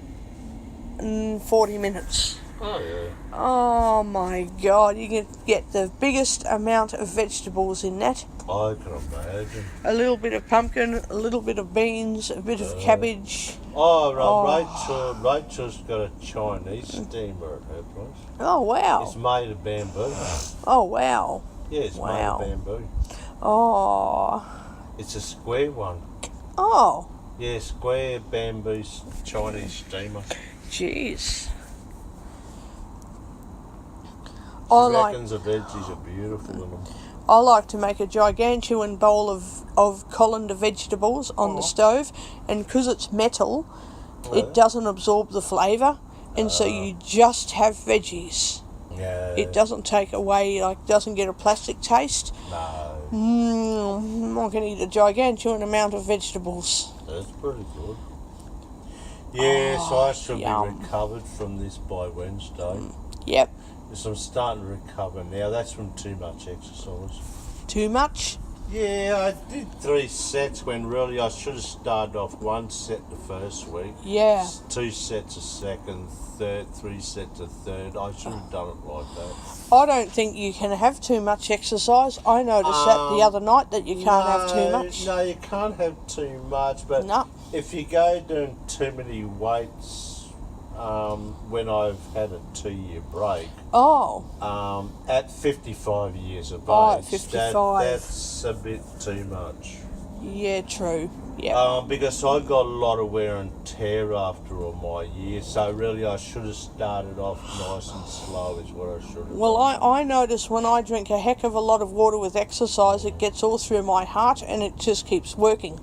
40 minutes. Oh yeah. Oh my god, you can get the biggest amount of vegetables in that. I can imagine. A little bit of pumpkin, a little bit of beans, a bit of cabbage. Rachel's got a Chinese steamer at her place. Oh wow. It's made of bamboo. Oh wow. Yeah, it's Wow. made of bamboo. Oh. It's a square one. Oh. Yeah, square bamboo Chinese steamer. Jeez. She I like reckons the veggies are beautiful in them. I like to make a gigantuan bowl of colander vegetables on the stove, and because it's metal, it doesn't absorb the flavour, and so you just have veggies. Yeah. It doesn't take away, like, doesn't get a plastic taste. No. I can eat a gigantuan amount of vegetables. That's pretty good. Yes, I should yum. be recovered from this by Wednesday. Yep. Because I'm starting to recover now. That's from too much exercise. Too much? Yeah, I did 3 sets when really I should have started off 1 set the first week. Yeah. 2 sets a second, 3 sets a third. I should have done it like that. I don't think you can have too much exercise. I noticed that the other night, that you can't have too much. No, you can't have too much. But No. if you go doing too many weights, when I've had a 2-year break, Oh. at 55 years of Oh, age, at 55. that's a bit too much. Yeah, true. Yeah. Because I got a lot of wear and tear after all my years, so really I should have started off nice and slow is what I should have Well, done. I notice when I drink a heck of a lot of water with exercise, it gets all through my heart and it just keeps working.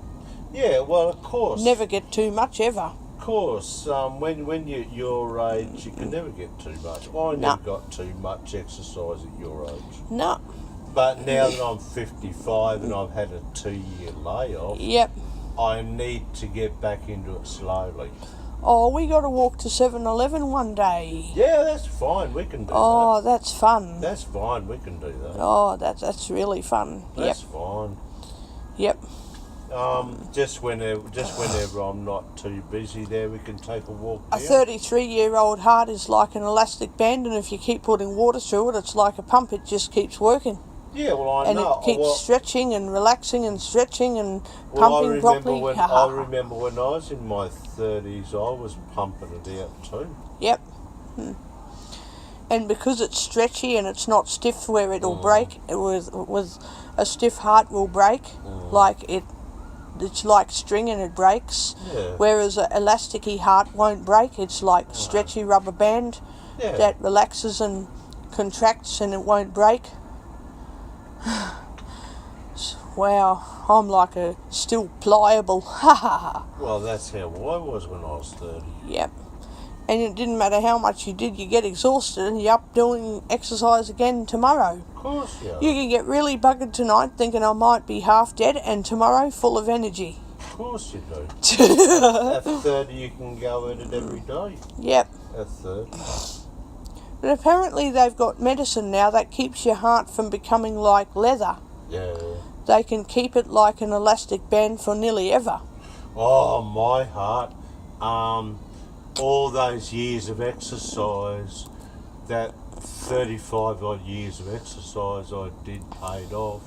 Yeah, well, of course. Never get too much ever. Of course, when you're at your age, you can never get too much. I never got too much exercise at your age. No. But now that I'm 55 and I've had a 2-year layoff, Yep. I need to get back into it slowly. Oh, we got to walk to 7-Eleven one day. Yeah, that's fine. We can do Oh, that. that's fun. That's fine. We can do that. Oh, that's really fun. That's fine. Yep. Just whenever I'm not too busy there, we can take a walk A down. 33-year-old heart is like an elastic band, and if you keep putting water through it, it's like a pump. It just keeps working. Yeah, well, I And know. it keeps stretching and relaxing and stretching and Well, pumping properly. I remember when I was in my 30s, I was pumping it out too. Yep. And because it's stretchy and it's not stiff where it'll break, with a stiff heart will break, like it's like string and it breaks. Yeah. Whereas an elasticy heart won't break. It's like stretchy rubber band Yeah. that relaxes and contracts and it won't break. Wow, I'm like a still pliable. Well, that's how I was when I was 30. Yep. And it didn't matter how much you did, you get exhausted and you're up doing exercise again tomorrow. Of course, yeah. You can get really buggered tonight thinking I might be half dead, and tomorrow full of energy. Of course you do. At 30, you can go at it every day. Yep. At 30. But apparently they've got medicine now that keeps your heart from becoming like leather. Yeah. They can keep it like an elastic band for nearly ever. Oh, my heart. All those years of exercise, that 35 odd years of exercise I did paid off.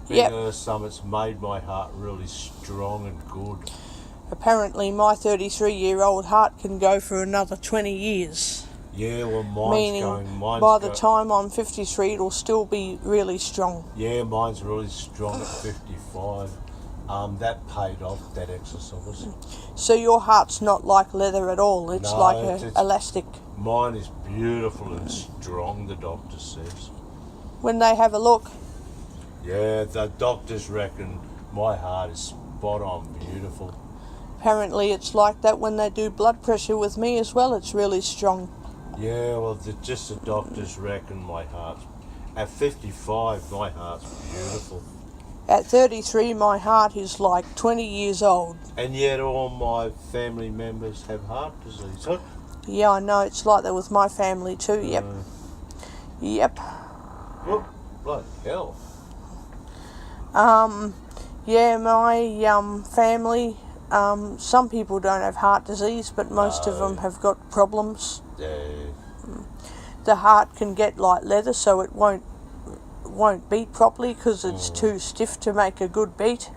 Yep. Because it's made my heart really strong and good. Apparently my 33-year-old heart can go for another 20 years. Yeah, well, Meaning by the time I'm 53 it'll still be really strong. Yeah, mine's really strong at 55. That paid off, that exercise. So your heart's not like leather at all, it's No, like it's- an elastic. Mine is beautiful and strong, the doctor says. When they have a look, Yeah, the doctors reckon my heart is spot on beautiful. apparently it's like that when they do blood pressure with me as well, it's really strong. Yeah, well, just the doctors reckon my heart's... At 55, my heart's beautiful. At 33 my heart is like 20 years old. And yet all my family members have heart disease. Huh? Yeah, I know, it's like that with my family too, yep. Yep. Whoop, bloody hell. Yeah, my family, some people don't have heart disease, but most of them have got problems. Yeah. The heart can get like leather, so it won't beat properly because it's too stiff to make a good beat.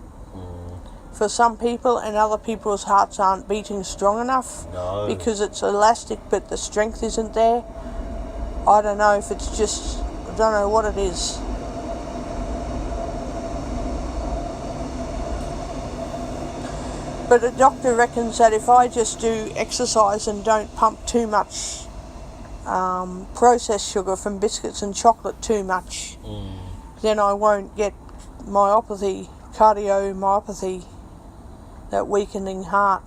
For some people, and other people's hearts aren't beating strong enough because it's elastic, but the strength isn't there. I don't know if it's just, I don't know what it is. But a doctor reckons that if I just do exercise and don't pump too much processed sugar from biscuits and chocolate too much, then I won't get myopathy, cardiomyopathy, that weakening heart.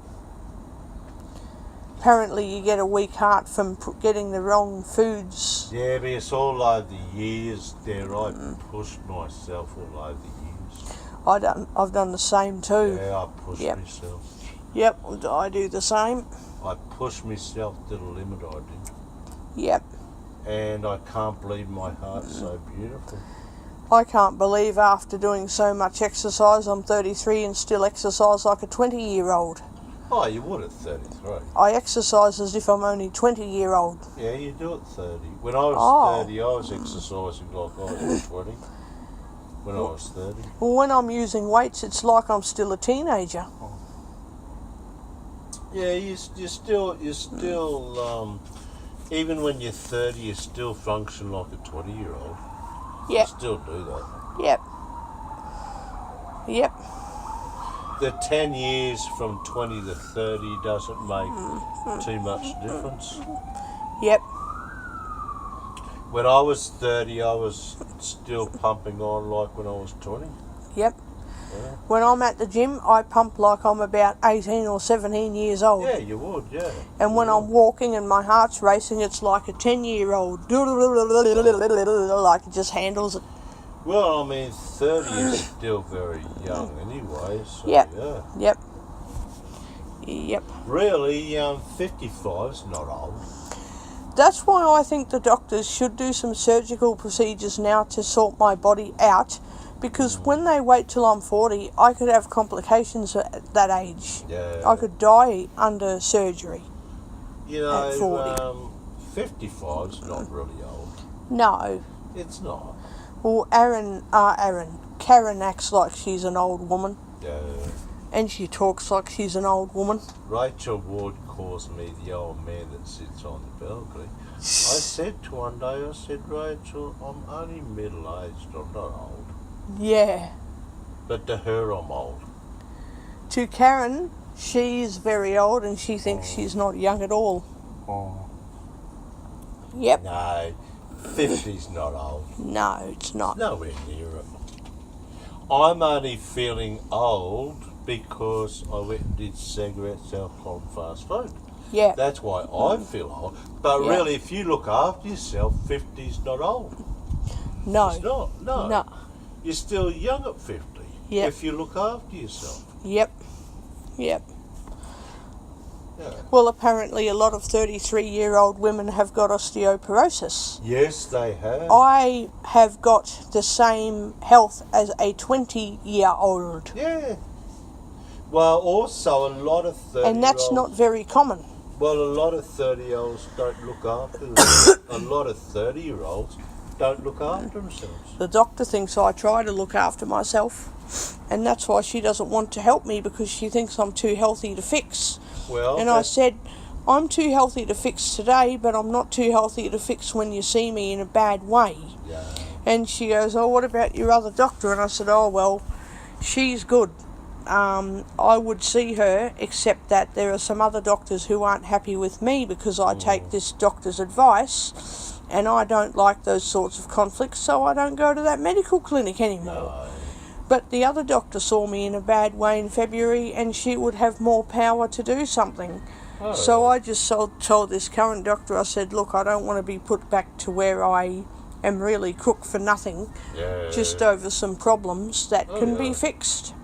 Apparently you get a weak heart from getting the wrong foods. Yeah, but it's all over the years there. I pushed myself all over the years. I've done the same too. Yeah, I pushed myself. Yep, I do the same. I pushed myself to the limit, I did. Yep. And I can't believe my heart's so beautiful. I can't believe after doing so much exercise, I'm 33 and still exercise like a 20-year-old. Oh, you would at 33. I exercise as if I'm only 20-year-old. Yeah, you do at 30. When I was 30, I was exercising like I was 20. When I was 30. Well, when I'm using weights, it's like I'm still a teenager. Yeah, you still, even when you're 30, you still function like a 20-year-old. Yep. You still do that. Yep. Yep. The 10 years from 20 to 30 doesn't make too much difference. Yep. When I was 30, I was still pumping on like when I was 20. Yep. Yeah. When I'm at the gym, I pump like I'm about 18 or 17 years old. Yeah, you would, yeah. And when I'm walking and my heart's racing, it's like a 10-year-old. Like it just handles it. Well, I mean, 30 is still very young anyway, so Yep. yeah. Yep. Yep. Really, 55's not old. That's why I think the doctors should do some surgical procedures now to sort my body out, because when they wait till I'm 40, I could have complications at that age. Yeah. I could die under surgery. You at 40. know, 55's not really old. No. It's not. Well, Karen acts like she's an old woman. Yeah. And she talks like she's an old woman. Rachel Ward calls me the old man that sits on the balcony. I said to one day, I said, Rachel, I'm only middle-aged, I'm not old. Yeah. But to her, I'm old. To Karen, she's very old and she thinks she's not young at all. Oh. Yep. No, 50's not old. No, it's not. Nowhere near it. I'm only feeling old because I went and did cigarettes, alcohol and fast food. Yeah. That's why I feel old. But really, if you look after yourself, 50's not old. No. It's not. No. No. You're still young at 50 Yep. if you look after yourself. Yep. Yep. Yeah. Well, apparently a lot of 33-year-old women have got osteoporosis. Yes, they have. I have got the same health as a 20-year-old. Yeah. Well, also a lot of 30-year-olds... And that's not very common. Well, a lot of 30-year-olds don't look after themselves. A lot of 30-year-olds don't look after themselves. The doctor thinks I try to look after myself, and that's why she doesn't want to help me, because she thinks I'm too healthy to fix. Well, and I said, I'm too healthy to fix today, but I'm not too healthy to fix when you see me in a bad way. Yeah. And she goes, oh, what about your other doctor? And I said, oh, well, she's good. I would see her, except that there are some other doctors who aren't happy with me because I take this doctor's advice, and I don't like those sorts of conflicts, so I don't go to that medical clinic anymore. No. But the other doctor saw me in a bad way in February, and she would have more power to do something. Oh. So I just told this current doctor, I said, look, I don't want to be put back to where I am really crook for nothing, just over some problems that can be fixed.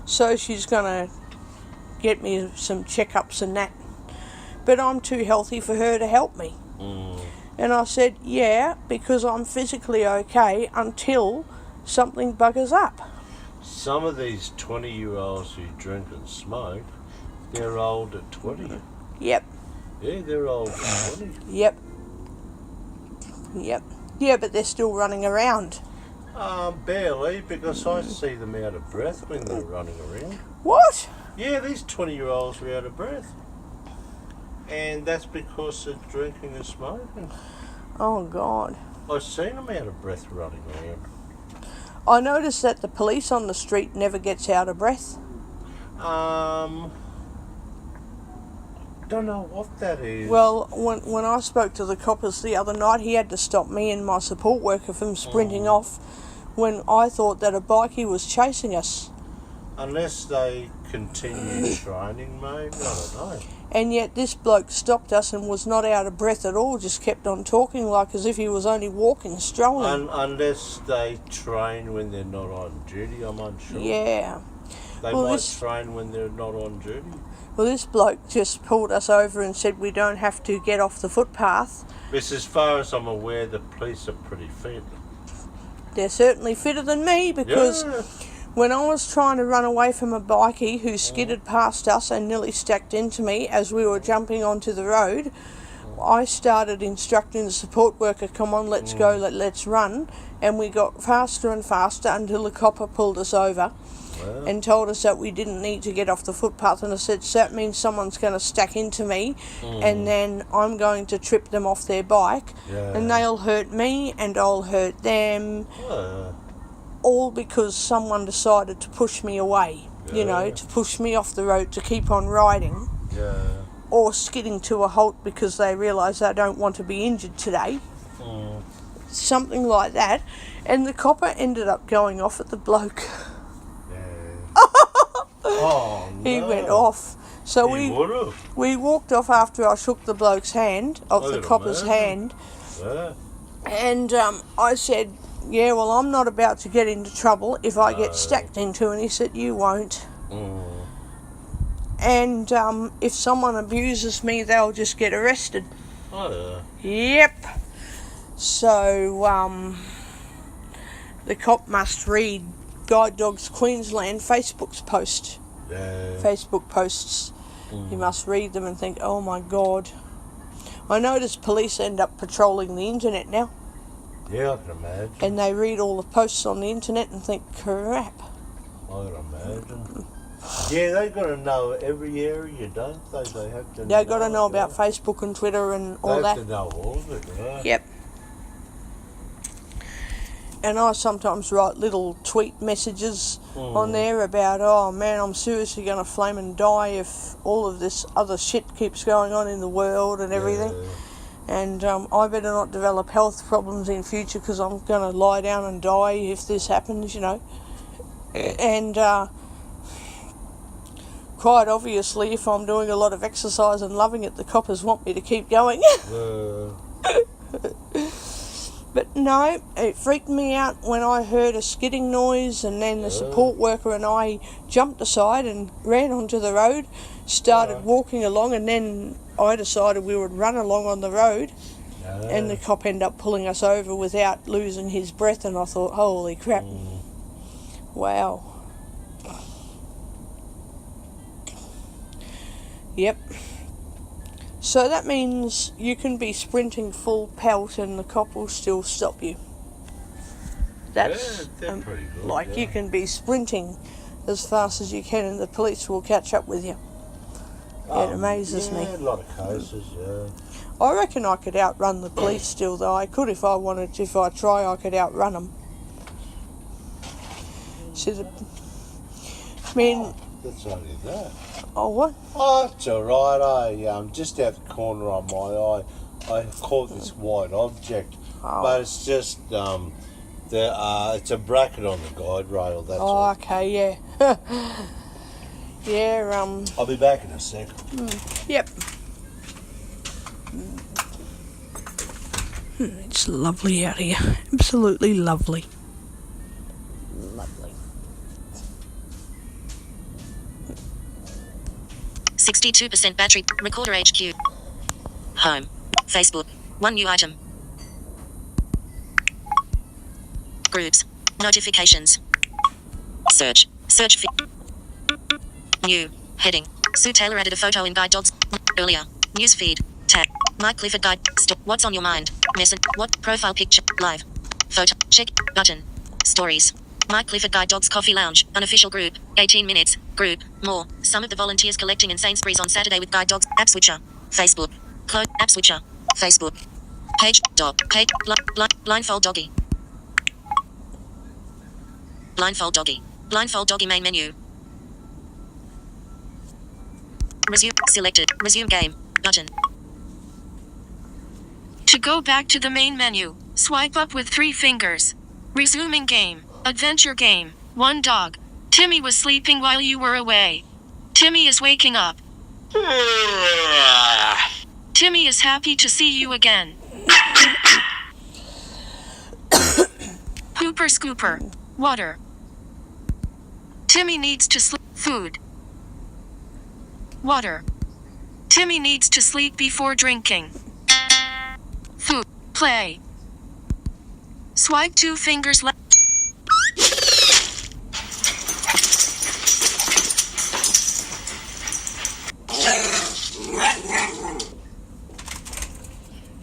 So she's going to get me some checkups and that. But I'm too healthy for her to help me. And I said, yeah, because I'm physically okay until something buggers up. Some of these 20-year-olds who drink and smoke, they're old at 20. Yep, Yeah, they're old at 20. yep, yep. Yeah, but they're still running around. Barely, because I see them out of breath when they're running around. What? Yeah, these 20-year-olds are out of breath. And that's because they're drinking and smoking. Oh, God. I've seen them out of breath running around. I noticed that the police on the street never gets out of breath. Don't know what that is. Well, when I spoke to the coppers the other night, he had to stop me and my support worker from sprinting off when I thought that a bikie was chasing us. Unless they continue training, maybe, I don't know. And yet this bloke stopped us and was not out of breath at all, just kept on talking like as if he was only walking, strolling. Unless they train when they're not on duty, I'm unsure. Yeah. They might train when they're not on duty. Well, this bloke just pulled us over and said we don't have to get off the footpath. But as far as I'm aware, the police are pretty fit. They're certainly fitter than me because when I was trying to run away from a bikie who skidded past us and nearly stacked into me as we were jumping onto the road, I started instructing the support worker, come on, let's go, let's run. And we got faster and faster until the copper pulled us over and told us that we didn't need to get off the footpath. And I said, so that means someone's going to stack into me and then I'm going to trip them off their bike and they'll hurt me and I'll hurt them. All because someone decided to push me away, you know, to push me off the road to keep on riding. Or skidding to a halt because they realise they don't want to be injured today. Something like that. And the copper ended up going off at the bloke. Oh, no. He went off. So He we walked off after I shook the bloke's hand, the copper's hand. And I said, yeah, well, I'm not about to get into trouble if I get stacked into. And he said, you won't. And if someone abuses me, they'll just get arrested. Yep. So the cop must read Guide Dogs Queensland Facebook posts. You must read them and think, oh my God. I notice police end up patrolling the internet now. Yeah, I can imagine. And they read all the posts on the internet and think, crap. I can imagine. Yeah, they've got to know every area, don't they? They have to. They've got to know about Facebook and Twitter and all that. They have to know all of it, yeah. Yep. And I sometimes write little tweet messages on there about, oh man, I'm seriously going to flame and die if all of this other shit keeps going on in the world and everything. And I better not develop health problems in future because I'm going to lie down and die if this happens, you know. And quite obviously, if I'm doing a lot of exercise and loving it, the coppers want me to keep going. But no, it freaked me out when I heard a skidding noise, and then the support worker and I jumped aside and ran onto the road, started walking along, and then I decided we would run along on the road, and the cop ended up pulling us over without losing his breath, and I thought, holy crap. Wow. Yep. So that means you can be sprinting full pelt and the cop will still stop you. That's they're pretty good. Like you can be sprinting as fast as you can and the police will catch up with you. It amazes me. A lot of cases, I reckon I could outrun the police still, though. I could if I wanted to. If I try, I could outrun them. I mean... That's only that. Oh, what? Oh, it's alright. Just out the corner of my eye, I caught this white object. But it's just, it's a bracket on the guide rail, that's all. Oh, okay, yeah. Yeah, I'll be back in a sec. Yep. It's lovely out here. Absolutely lovely. Lovely. 62% battery. Recorder HQ. Home. Facebook. 1 new item. Groups. Notifications. Search. Search for new. Heading. Sue Taylor added a photo in Guide Dogs. Earlier. Newsfeed. Tag. Mike Clifford Guide. What's on your mind? Message. What? Profile picture. Live. Photo. Check. Button. Stories. Mike Clifford Guide Dogs Coffee Lounge. Unofficial group. 18 minutes. Group. More. Some of the volunteers collecting in Sainsbury's on Saturday with Guide Dogs. App Switcher. Facebook. Close. App Switcher. Facebook. Page. Dog. Page. Blindfold doggy. Blindfold doggy. Blindfold doggy main menu. Resume. Selected. Resume game. Button. To go back to the main menu, swipe up with 3 fingers. Resuming game. Adventure game. 1 dog. Timmy was sleeping while you were away. Timmy is waking up. Timmy is happy to see you again. Hooper Scooper. Water. Timmy needs to sleep. Food. Water. Timmy needs to sleep before drinking. Food. Play. Swipe 2 fingers left.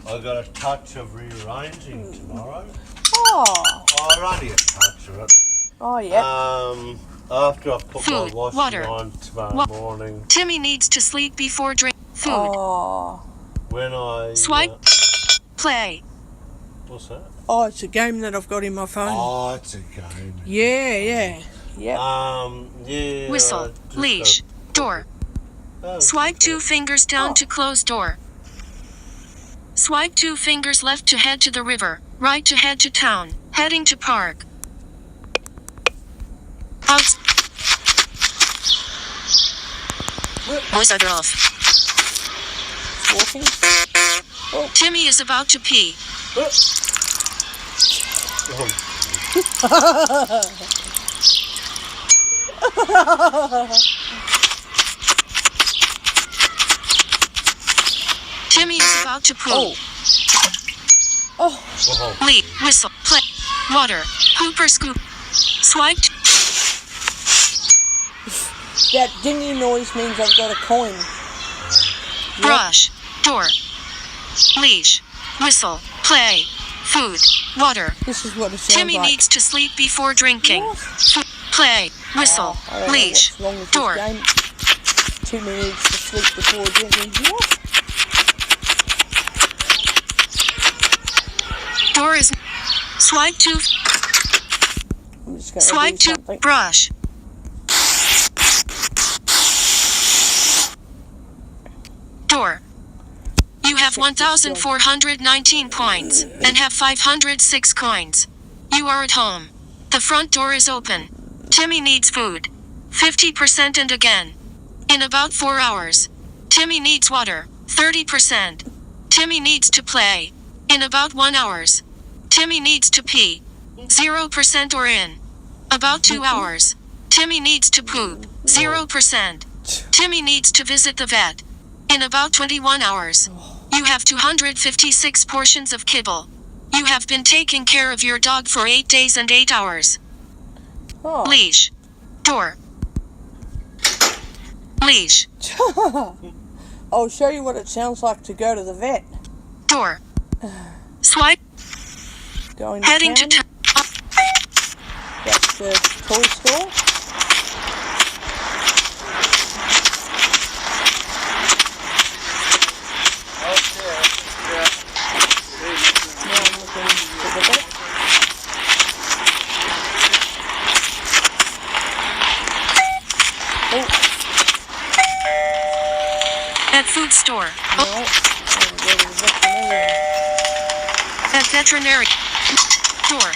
I got a touch of rearranging tomorrow. Oh. Only a touch of it. Oh, yeah. After I put Food, my washing water. on tomorrow morning, Timmy needs to sleep before drink. Food. Oh. when I Swipe. Play. what's that? Oh, it's a game that I've got in my phone. Oh, it's a game. Yeah. Yep. Yeah. Whistle. just Leash. Door. Swipe 2 fingers down to close door. Swipe 2 fingers left to head to the river. Right to head to town. Heading to park. Out. Voiceover off. Walking. Timmy is about to pee. Timmy is about to poop. Oh. Lead. Whistle. Play. Water. Hooper scoop. Swipe. That dingy noise means I've got a coin. Brush. Door. Leash. Whistle. Play. Food. Water. This is what it sounds Timmy like. needs to sleep before drinking. What? Play. Whistle. I don't know Leash. what's wrong with Door. this game. Timmy needs to sleep before drinking. What? Door is. Swipe 2. I'm just going to Swipe do 2. something. Brush. Door. You have 1,419 points and have 506 coins. You are at home. The front door is open. Timmy needs food. 50% and again. In about 4 hours. Timmy needs water. 30%. Timmy needs to play. In about 1 hours. Timmy needs to pee. 0% or in. About 2 hours. Timmy needs to poop. 0%. Timmy needs to visit the vet. In about 21 hours. You have 256 portions of kibble. You have been taking care of your dog for 8 days and 8 hours. Oh. Leash. Door. Leash. I'll show you what it sounds like to go to the vet. Door. Swipe. Going to Heading to town. That's the toy store. Now I'm looking for the vet. Oh, At food store. no. I'll go to the veterinarian. At veterinary. Door.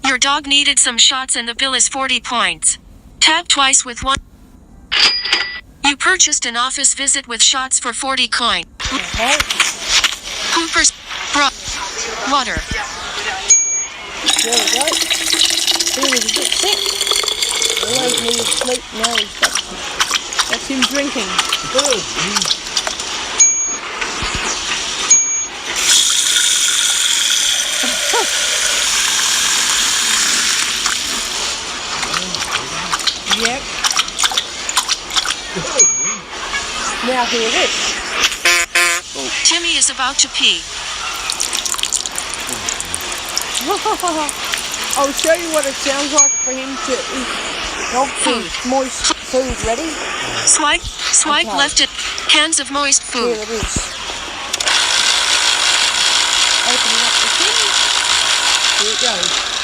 Your dog needed some shots and the bill is 40 points. Tap twice with 1. You purchased an office visit with shots for 40 coin. Okay. Hooper's. Water. There we go. He was a bit sick. Always needed sleep. Now he's back. That's him drinking. Now hear this. Timmy is about to pee. I'll show you what it sounds like for him to eat dog food, moist food. Ready? Swipe Okay. left it. Cans of moist Here food. it is. Opening up the tin. Here it goes.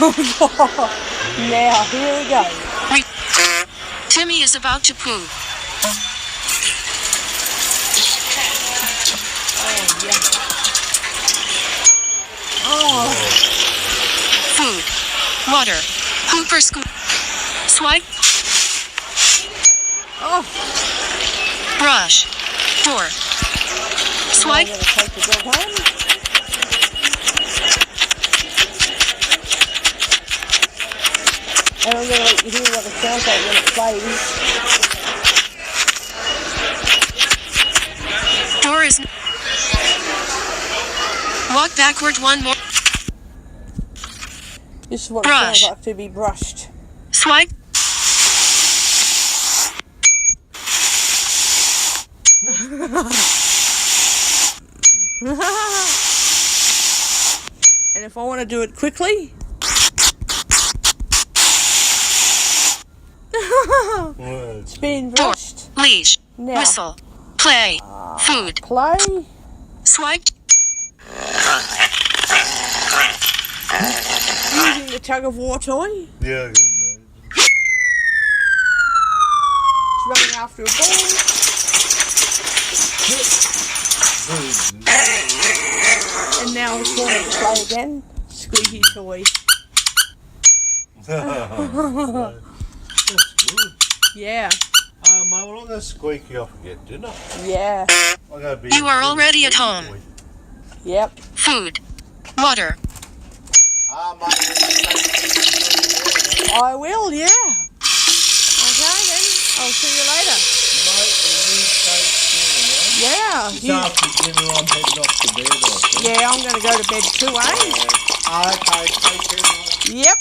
Now here we go. Timmy is about to poo. Oh yeah. Oh, Food. Water. Hooper scoop. Swipe. oh. Brush. Door. Now Swipe. I'm gonna take the dog home. And I'm gonna let you hear what it sounds like when it plays. Door is. Walk backward one more. This is what Brush. it sounds like to be brushed. Swipe. And if I want to do it quickly, it's being Door. brushed. Leash. Now. Whistle. Play. Food. Play. Swipe. Using the tug of war toy. Yeah, I can It's running after a ball. And now it's wanting to play again. Squeaky toy. imagine. That's good. Yeah. Mum, I'm not going to squeak you off and get dinner. Yeah. I'm going to be. You are already at home. Yep. Food. Water. Mate, I will, yeah. Okay then. I'll see you later. Yeah. This You, after dinner, I'm heading off to bed. I think. yeah, I'm going to go to bed too, eh? Okay, take care. Yep.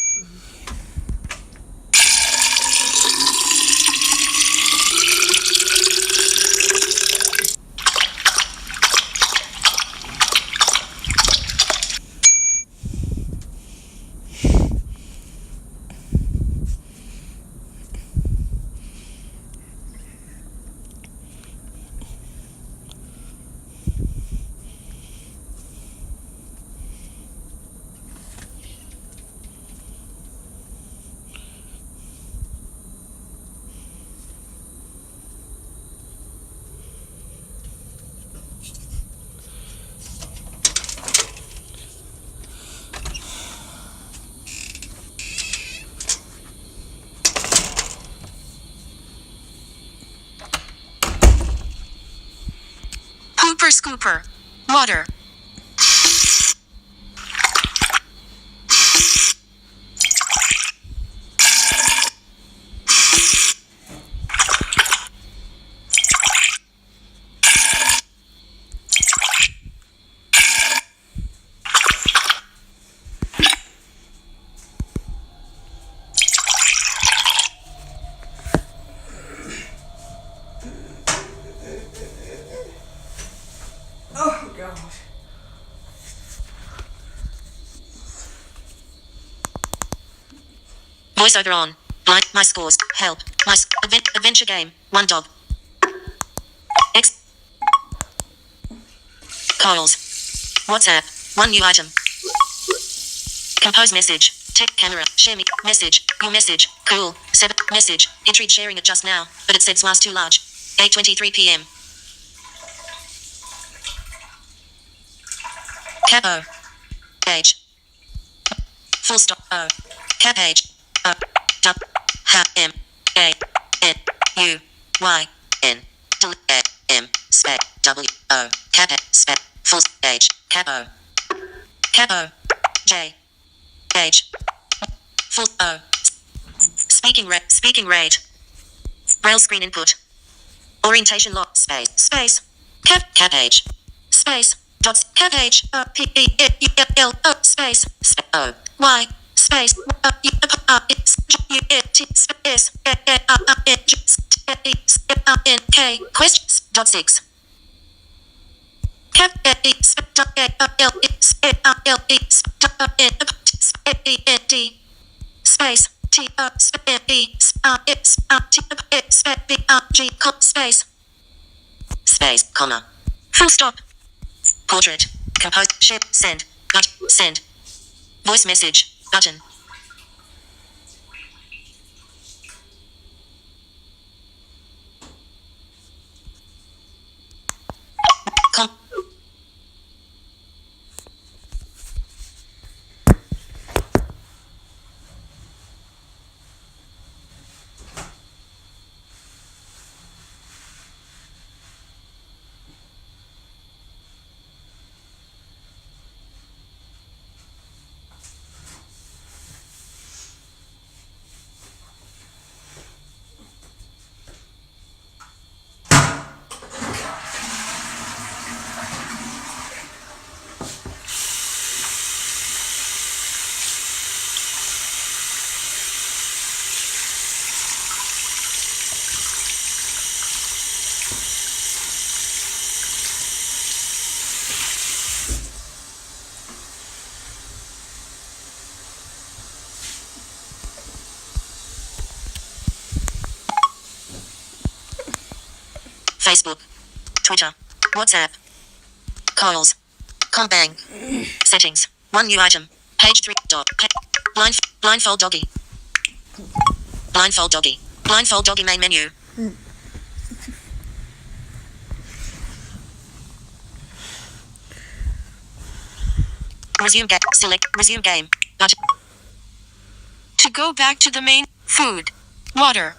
Hooper scooper. Water. Oh, God. Voiceover on. Blind. My scores. Help. My adventure game. One dog. X. Calls. WhatsApp. One new item. Compose message. Tech camera. Share me. Message. Your message. Cool. 7. Message. It tried sharing it just now, but it said was too large. 8:23 p.m. Cap O. Age. Full stop. O. Cap age. O. W. H. M. A. N. U. Y. N. D. A. M. Spec. W. O. Cap. Spec. Full age. Cap O. Cap O. J. Age. Full O. Speaking rate. Braille screen input. Orientation lock. Space. Cap age. Space. Dots. Cap age. P. E. E. L. O. Space. O. Y. space K questions dot six cap space T space space comma full stop portrait compose share send send voice message button Facebook, Twitter, WhatsApp, calls, Combang, settings, one new item, page 3, dot, blindfold doggy, blindfold doggy main menu. Resume game, select, resume game, button. To go back to the main, food, water.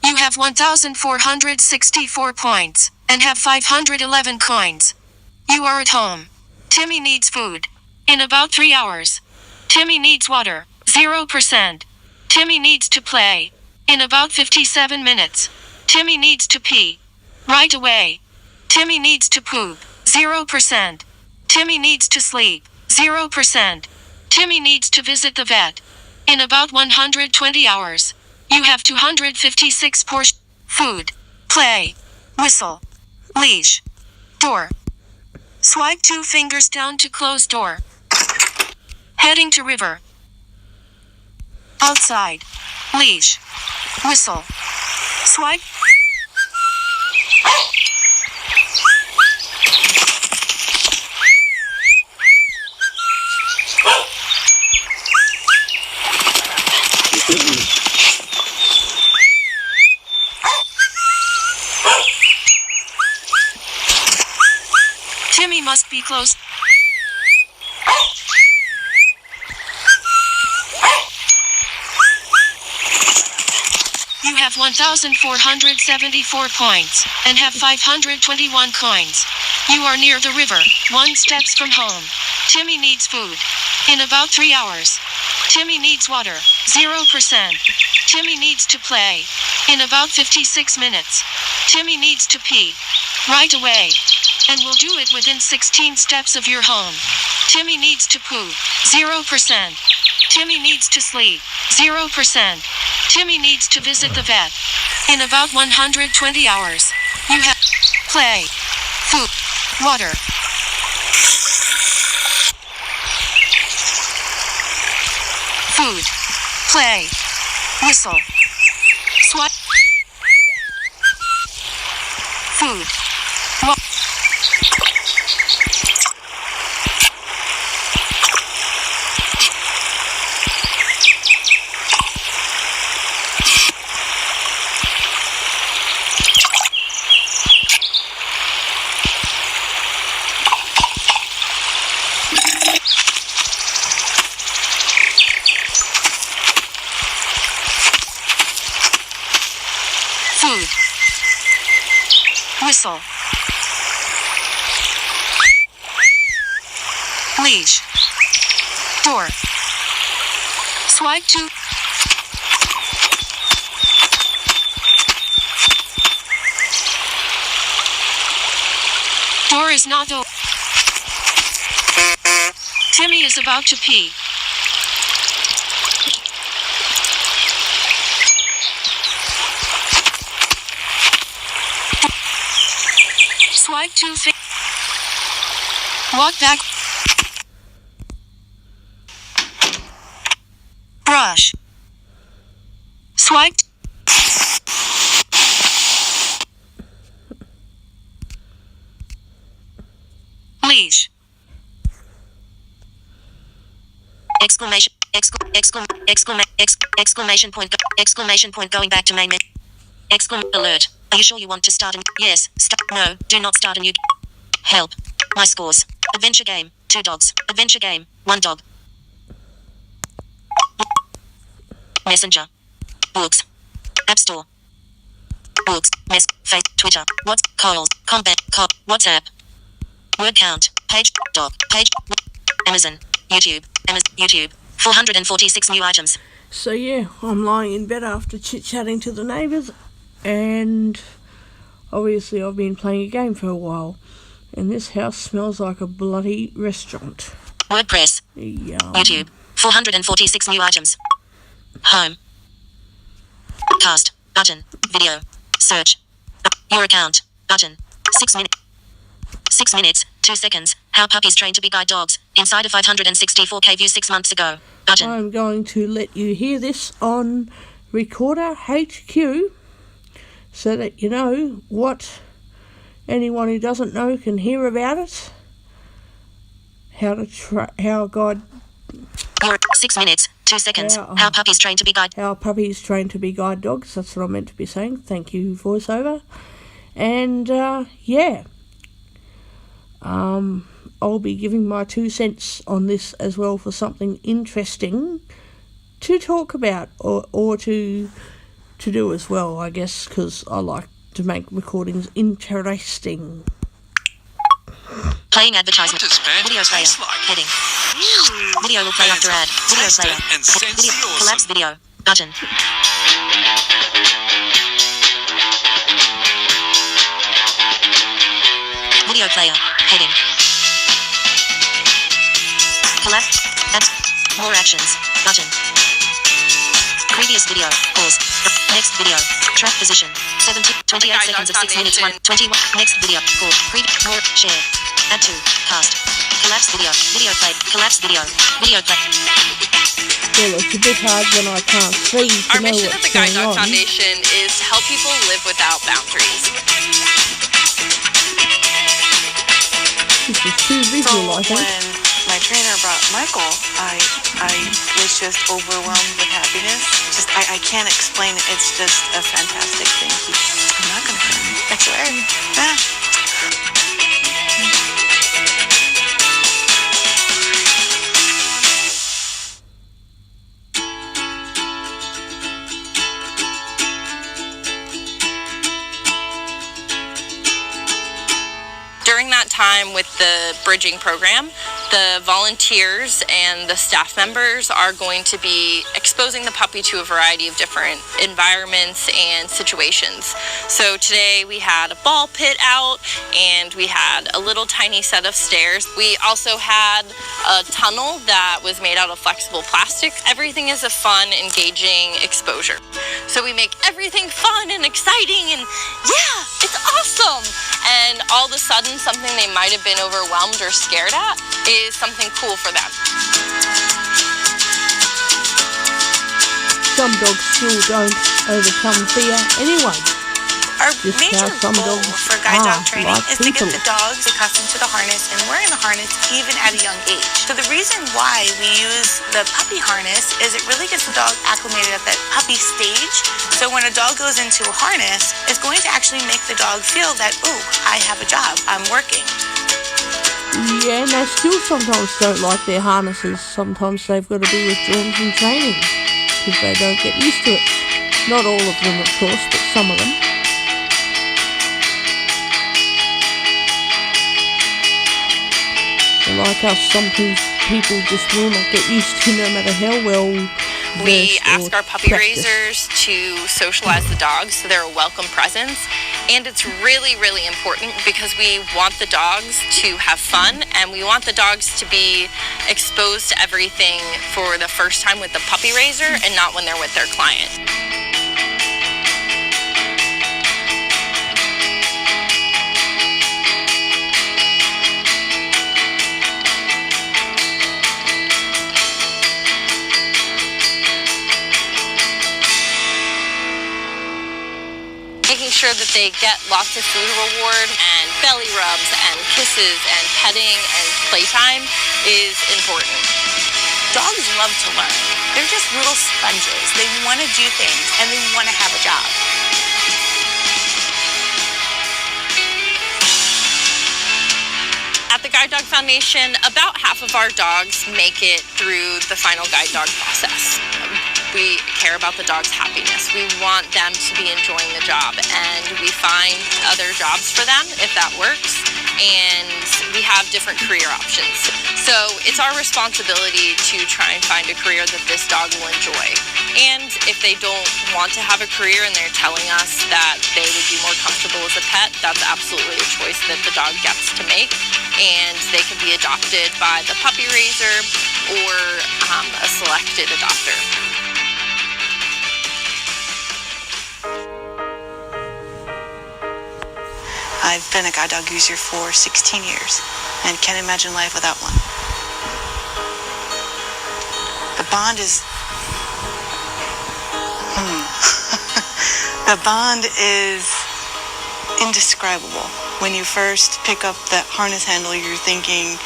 You have 1,464 points, and have 511 coins. You are at home. Timmy needs food. In about 3 hours. Timmy needs water. 0%. Timmy needs to play. In about 57 minutes. Timmy needs to pee. Right away. Timmy needs to poop. 0%. Timmy needs to sleep. 0%. Timmy needs to visit the vet. In about 120 hours. You have 256 portion. Food. Play. Whistle. Leash. Door. Swipe 2 fingers down to close door. Heading to river. Outside. Leash. Whistle. Swipe. Timmy must be close. You have 1,474 points, and have 521 coins. You are near the river, 1 steps from home. Timmy needs food. In about 3 hours. Timmy needs water, 0%. Timmy needs to play. In about 56 minutes. Timmy needs to pee. Right away. And will do it within 16 steps of your home. Timmy needs to poop, 0%. Timmy needs to sleep, 0%. Timmy needs to visit the vet. In about 120 hours. You have play, food, water. Food, play, whistle, swipe, food, food, whistle, leash, door, swipe 2, door is not open. Timmy is about to pee. Swipe to walk back. Brush. Swipe. Leash. Exclamation point going back to main menu. Alert. Are you sure you want to start a yes, no, do not start a new help. My scores. Adventure game, 2 dogs. Adventure game, 1 dog. Messenger. Books. App Store. Books. Twitter. Calls. Combat. WhatsApp. Word count. Page. Dog. Page. Amazon. YouTube. YouTube. 446 new items. So yeah, I'm lying in bed after chit-chatting to the neighbours, and obviously I've been playing a game for a while, and this house smells like a bloody restaurant. WordPress. Yum. YouTube. 446 new items. Home. Cast. Button. Video. Search. Your account. Button. 6 minutes. 6 minutes. 2 seconds. How puppies train to be guide dogs. Inside a 564k view 6 months ago. Button. I'm going to let you hear this on Recorder HQ so that you know what anyone who doesn't know can hear about it. How God. 6 minutes. 2 seconds. How puppies train to be guide. How puppies train to be guide dogs. That's what I meant to be saying. Thank you, voiceover. And yeah. I'll be giving my 2 cents on this as well for something interesting to talk about or to do as well, I guess, because I like to make recordings interesting. Playing advertisement. What does fantasy Video player. taste like? Heading. Video will play after ad. Video Taste player. it and sense Video. the awesome. Collapse video. Button. Video player. Heading. Collapse. Ads. More actions. Button. Previous video. Pause. Next video. Track position. 28 seconds of 6 minutes 21. Next video. Pause. More. Share. Add to. Cast. Collapse video. Video play. Collapse video. Video play. Well, it's a bit hard when I can't see to Our know mission what's at the Guide going Dog on. Foundation is to help people live without boundaries. This is too visual, I think. When my trainer brought Michael, I was just overwhelmed with happiness. I can't explain it. It's just a fantastic thing. I'm not gonna cry. I swear. Yeah. During that time with the bridging program, the volunteers and the staff members are going to be exposing the puppy to a variety of different environments and situations. So today we had a ball pit out and we had a little tiny set of stairs. We also had a tunnel that was made out of flexible plastic. Everything is a fun, engaging exposure. So we make everything fun and exciting and yeah, it's awesome. And all of a sudden, something they might have been overwhelmed or scared at is something cool for them. Some dogs still don't overcome fear anyway. Our Just major how some goal dogs for guide dog are training like is to get people. the dogs accustomed to the harness and wearing the harness even at a young age. So the reason why we use the puppy harness is it really gets the dog acclimated at that puppy stage. So when a dog goes into a harness, it's going to actually make the dog feel that, ooh, I have a job, I'm working. Yeah, and they still sometimes don't like their harnesses. Sometimes they've got to be withdrawn from training because they don't get used to it. Not all of them, of course, but some of them. Like us, some people just will not get used to, no matter how well We burst ask or our puppy practice. raisers to socialize the dogs so they're a welcome presence. And it's really, really important because we want the dogs to have fun and we want the dogs to be exposed to everything for the first time with the puppy raiser and not when they're with their client. Making sure that they get lots of food reward and belly rubs and kisses and petting and playtime is important. Dogs love to learn. They're just little sponges. They want to do things and they want to have a job. At the Guide Dog Foundation, about half of our dogs make it through the final guide dog process. We care about the dog's happiness. We want them to be enjoying the job, and we find other jobs for them if that works, and we have different career options. So it's our responsibility to try and find a career that this dog will enjoy. And if they don't want to have a career and they're telling us that they would be more comfortable as a pet, that's absolutely a choice that the dog gets to make. And they can be adopted by the puppy raiser or a selected adopter. I've been a guide dog user for 16 years and can't imagine life without one. The bond is... The bond is indescribable. When you first pick up that harness handle, you're thinking,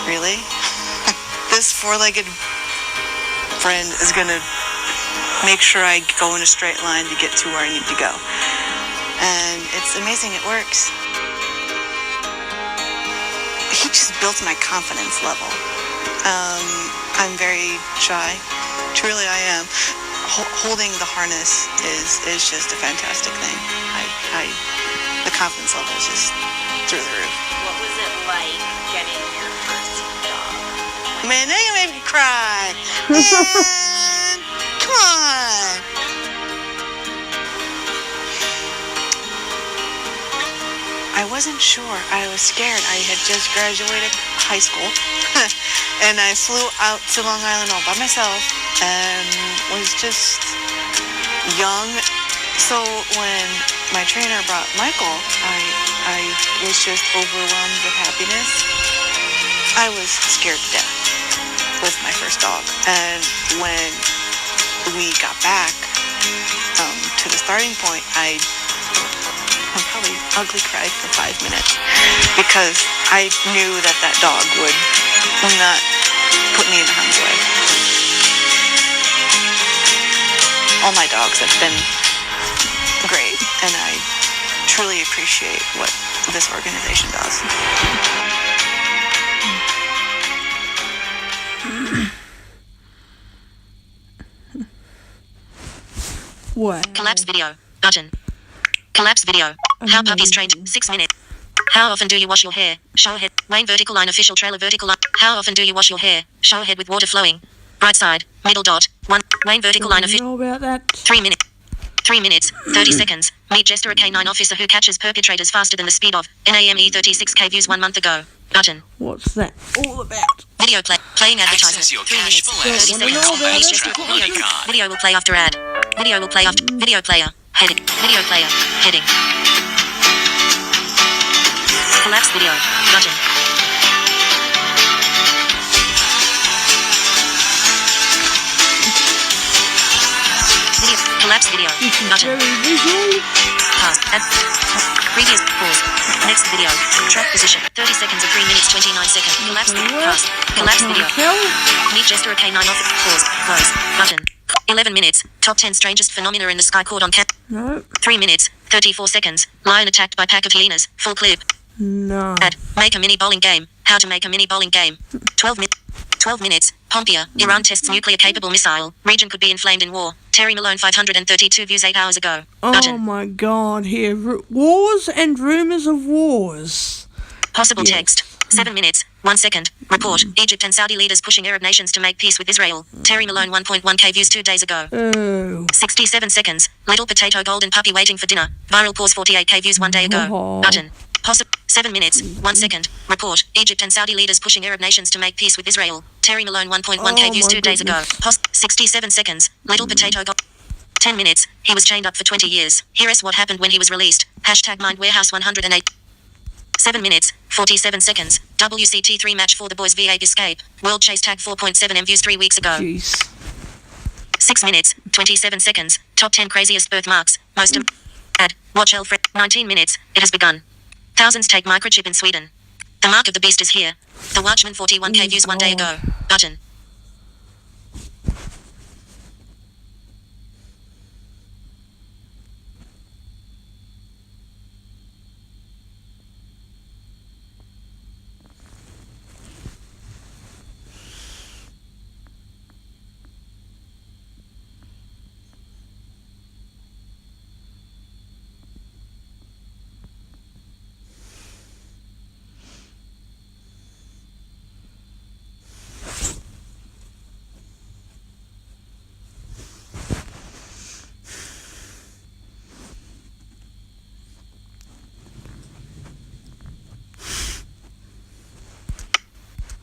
really? This four-legged friend is gonna make sure I go in a straight line to get to where I need to go. And it's amazing it works. He just built my confidence level. I'm very shy. Truly I am. Holding the harness is just a fantastic thing. The confidence level is just through the roof. What was it like getting your first dog? Man, now you made me cry. Man, come on. I wasn't sure. I was scared. I had just graduated high school and I flew out to Long Island all by myself and was just young. So when my trainer brought Michael, I was just overwhelmed with happiness. I was scared to death with my first dog. And when we got back to the starting point, I probably ugly cried for 5 minutes because I knew that dog would not put me in harm's way. All my dogs have been great, and I truly appreciate what this organization does. What? Collapse video. Button. Collapse video. How puppies trained. 6 minutes. How often do you wash your hair? Shower head. Wayne vertical line official trailer vertical line. How often do you wash your hair? Shower head with water flowing. Right side. Middle dot. 1. Wayne vertical line official. Know about that? 3 minutes. 3 minutes. 30 seconds. Meet Jester, a K9 officer who catches perpetrators faster than the speed of NAME 36K views 1 month ago. Button. What's that all about? Video play. Playing advertisement. Access your 3 cash minutes. for 30 less seconds. with Wanna know Meet about Jester. Travel Video. card. Video will play after ad. Video will play after. Video player. Heading. Video player. Heading. Collapse video. Button. Video. Collapse video. Button. Very visual. Pause. Previous. Pause. Next video. Track position. 30 seconds of 3 minutes 29 seconds. Collapse. Pause. Collapse video. Hell, Meet Jester, a K9 off. Pause. Close. Button. 11 minutes. Top 10 strangest phenomena in the sky caught on cat. no, 3 minutes. 34 seconds. Lion attacked by pack of hyenas. Full clip. no. Ad. Make a mini bowling game. How to make a mini bowling game. 12 minutes. Pompia. Iran tests nuclear capable missile. Region could be inflamed in war. Terry Malone 532 views 8 hours ago. Oh Button. my god, here. Wars and rumours of wars. Possible Yes. text. 7 minutes, 1 second. Report. Egypt and Saudi leaders pushing Arab nations to make peace with Israel. Terry Malone 1.1k views 2 days ago. 67 seconds. Little potato golden puppy waiting for dinner. Viral pause 48k views 1 day ago. Button. 7 minutes, 1 second. Report. Egypt and Saudi leaders pushing Arab nations to make peace with Israel. Terry Malone 1.1k views 2 days ago. 67 seconds. Little potato 10 minutes. He was chained up for 20 years. Here's what happened when he was released. Hashtag Mind Warehouse 108. 7 minutes, 47 seconds. WCT3 match for the boys V8 escape. World chase tag 4.7M views 3 weeks ago. 6 minutes, 27 seconds. Top 10 craziest birthmarks. Most of. Ad. Watch Alfred. 19 minutes. It has begun. Thousands take microchip in Sweden. The mark of the beast is here. The Watchman 41k views 1 day ago. Button.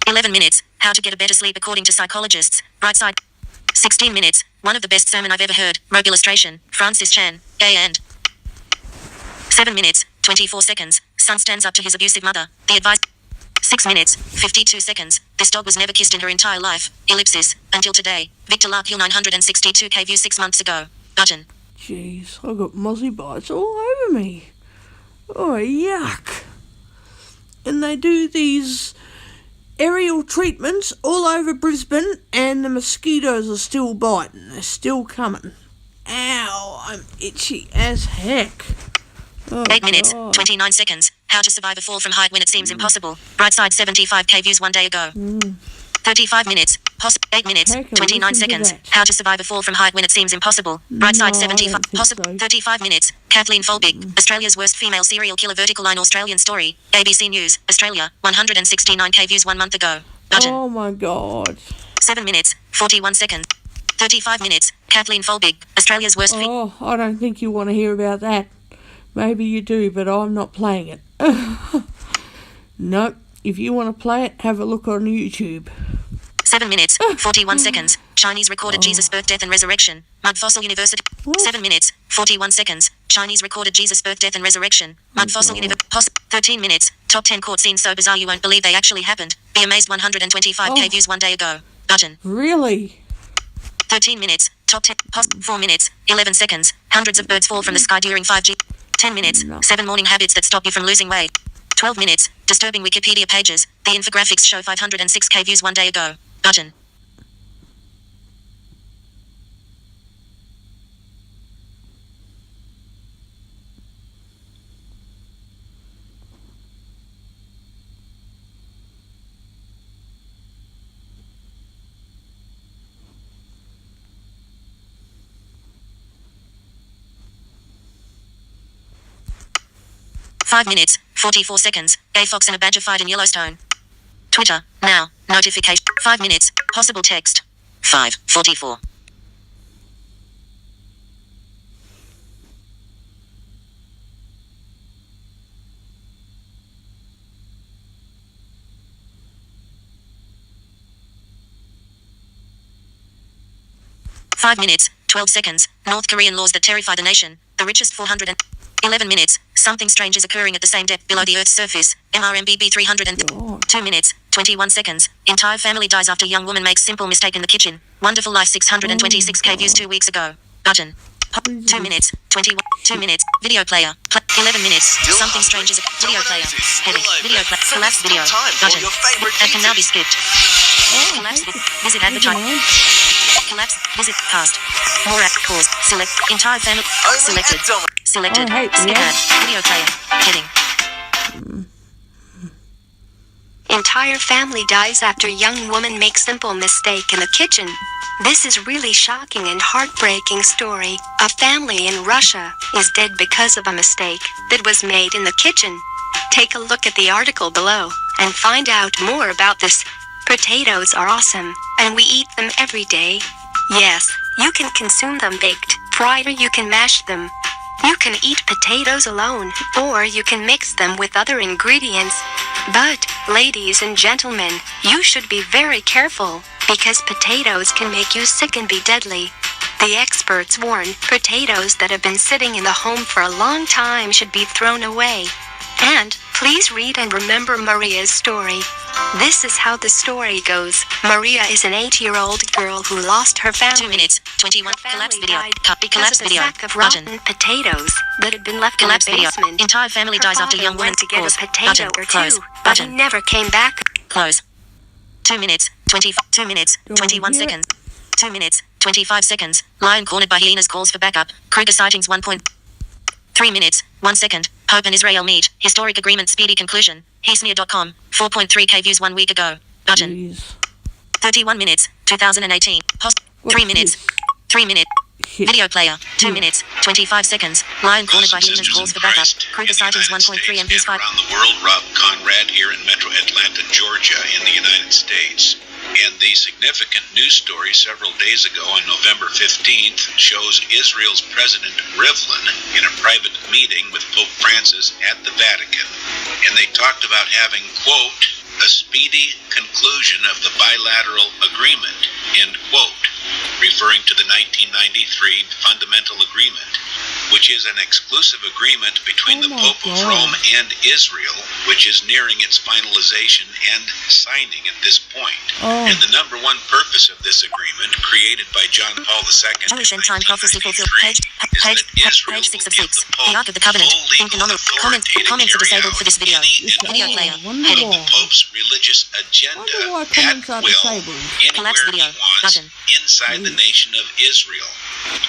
$11 minutes. How to get a better sleep according to psychologists. Bright side. 16 minutes. One of the best sermon I've ever heard. Rope illustration. Francis Chan. A and. 7 minutes. 24 seconds. Son stands up to his abusive mother. The advice. 6 minutes. 52 seconds. This dog was never kissed in her entire life. Ellipsis. Until today. Victor Larkhill 962k views 6 months ago. Button. Jeez, I got mozzie bites all over me. Oh, yuck. And they do these aerial treatments all over Brisbane, and the mosquitoes are still biting. They're still coming. Ow, I'm itchy as heck. Oh, 8 minutes, God. 29 seconds. How to survive a fall from height when it seems impossible. Brightside 75k views 1 day ago. 35 minutes. 8 minutes, Heck, 29 listen to seconds. that. How to survive a fall from height when it seems impossible. Brightside No, 75. I don't think Possible. so. 35 minutes. Kathleen Folbig. Australia's worst female serial killer vertical line Australian story. ABC News. Australia. 169k views 1 month ago. Button. Oh my God. 7 minutes, 41 seconds. 35 minutes. Kathleen Folbig. Australia's worst Oh, I don't think you want to hear about that. Maybe you do, but I'm not playing it. Nope. If you want to play it, have a look on YouTube. 7 minutes, 41 seconds. Chinese recorded Jesus' birth, death and resurrection. Mud Fossil University. What? 7 minutes, 41 seconds. Chinese recorded Jesus' birth, death and resurrection. Mud Fossil University. 13 minutes. Top 10 court scenes so bizarre you won't believe they actually happened. Be amazed 125k views 1 day ago. Button. Really? 13 minutes. Top 10. 4 minutes. 11 seconds. Hundreds of birds fall from the sky during 5G. 10 minutes. No. 7 morning habits that stop you from losing weight. 12 minutes. Disturbing Wikipedia pages. The infographics show 506k views 1 day ago. Button. Five minutes, 44 seconds. Gay fox and a badger fight in Yellowstone. Twitter, now, notification. 5 minutes, possible text. 5:44. Five minutes, 12 seconds. North Korean laws that terrify the nation. The richest 411 minutes. Something strange is occurring at the same depth below the Earth's surface. MRMBB 2 minutes, 21 seconds. Entire family dies after young woman makes simple mistake in the kitchen. Wonderful Life 626k views 2 weeks ago. Button. 2 minutes, 21, 2 minutes. Video player. 11 minutes. Something strange is video player. Heading. Video player. Collapse video. Button. That can now be skipped. Collapse. Visit advertise. Collapse. Visit cast. More app. Pause. Select. Entire family. Selected. Selected. I hate Skip the ad. Video player. Heading. Entire family dies after young woman makes simple mistake in the kitchen. This is really shocking and heartbreaking story. A family in Russia is dead because of a mistake that was made in the kitchen. Take a look at the article below and find out more about this. Potatoes are awesome, and we eat them every day. Yes, you can consume them baked, fried, or you can mash them. You can eat potatoes alone, or you can mix them with other ingredients. But, ladies and gentlemen, you should be very careful, because potatoes can make you sick and be deadly. The experts warn potatoes that have been sitting in the home for a long time should be thrown away. And, please read and remember Maria's story. This is how the story goes. Maria is an 8-year-old girl who lost her family. 2 minutes, 21. Her Collapse family video. died Copy. because Collapse of a video. sack of Button. rotten potatoes that had been left Collapse in the video. basement. Entire family Her dies after father young woman went to get pause. a potato Button. or Close. two, but he Button. never came back. Close. 2 minutes, 2 minutes, Go 21 here. seconds. 2 minutes, 25 seconds. Lion cornered by hyenas calls for backup. Kruger sightings 1.3 minutes, 1 second. Pope and Israel meet. Historic agreement speedy conclusion. Heismia.com. 4.3k views 1 week ago. Button. Jeez. 31 minutes, 2018. Post. 3 minutes. 3 minute. Shit. Video player. 2 minutes, 25 seconds. Lion cornered by hyenas Sisters calls in for backup. Christ Kruger in the sightings United 1.3 States MPs and 5. around the world. Rob Conrad here in Metro Atlanta, Georgia, in the United States. And the significant news story several days ago on November 15th shows Israel's President Rivlin in a private meeting with Pope Francis at the Vatican. And they talked about having, quote, a speedy conclusion of the bilateral agreement, end quote, referring to the 1993 Fundamental Agreement, which is an exclusive agreement between Oh the my Pope of God. Rome and Israel, which is nearing its finalization and signing at this point. Oh. And the number one purpose of this agreement, created by John Paul II Jewish in end time prophecy fulfilled. 1993, Page, is page, that Israel page 6 of will give 6. the Pope The Ark of the Covenant. full legal Comment, authority to comments are carry disabled out for this video. any and Video all player. wonder Heading. why. the Pope's religious agenda Wonder why at comments are will disabled. anywhere Collapse video. he wants Button. inside the nation of Israel,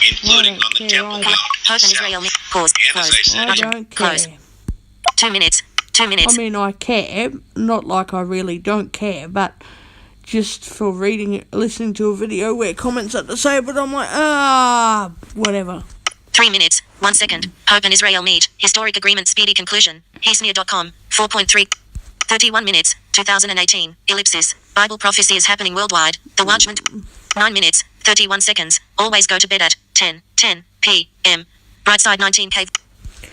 including I don't on the care Temple either. Mount Pope and Israel itself. meet. Pause. And as I Close. said, I Button. don't Close. care. 2 minutes. 2 minutes. I mean, I care, not like I really don't care, but just for reading, listening to a video where comments are disabled, I'm like, whatever. 3 minutes, 1 second. Pope and Israel meet. Historic agreement speedy conclusion. Heismia.com. 4.3. 31 minutes, 2018. Ellipsis. Bible prophecy is happening worldwide. The Watchman. 9 minutes, 31 seconds. Always go to bed at 10 p.m. Brightside 19k.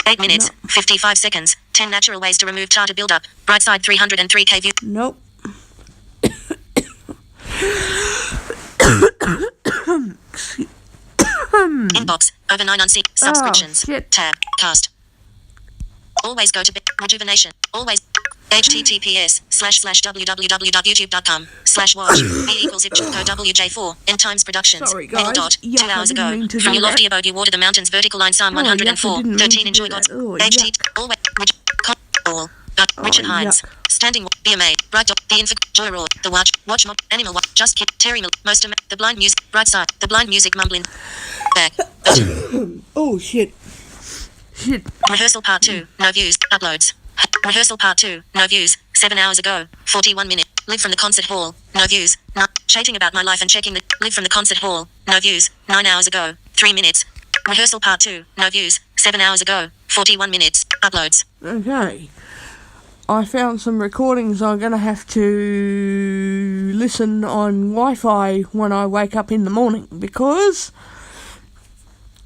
8 minutes, 55 seconds. 10 natural ways to remove tartar buildup. Brightside 303k view. Nope. Inbox. Over 9 unseen. Subscriptions. shit. Tab. Cast. Always go to bed. Rejuvenation. Always. https://www.youtube.com/watch. B equals zip code WJ4. End times productions. Sorry, Middle guys. dot. Yuck, 2 I hours didn't ago. mean to From do your lofty that. abode you water the mountains. Vertical line Psalm Oh, yuck, I 104. didn't mean 13 to enjoy do God's. that. Oh, HT. yuck. Always. All. Richard Oh, Hines. yuck. Standing. Be amazed. Bright dot. The infant. Joy roar. The watch. Watch mob. Animal watch. Just kid. Terry Mill. Most of the blind music. Bright side. The blind music mumbling. Back. Oh, shit. Shit. Rehearsal part 2. No views. Uploads. Rehearsal part 2. No views. 7 hours ago. 41 minutes. Live from the concert hall. No views. Chatting about my life and checking the. Live from the concert hall. No views. 9 hours ago. 3 minutes. Rehearsal part 2. No views. 7 hours ago. 41 minutes. Uploads. Okay. I found some recordings I'm going to have to listen on Wi-Fi when I wake up in the morning because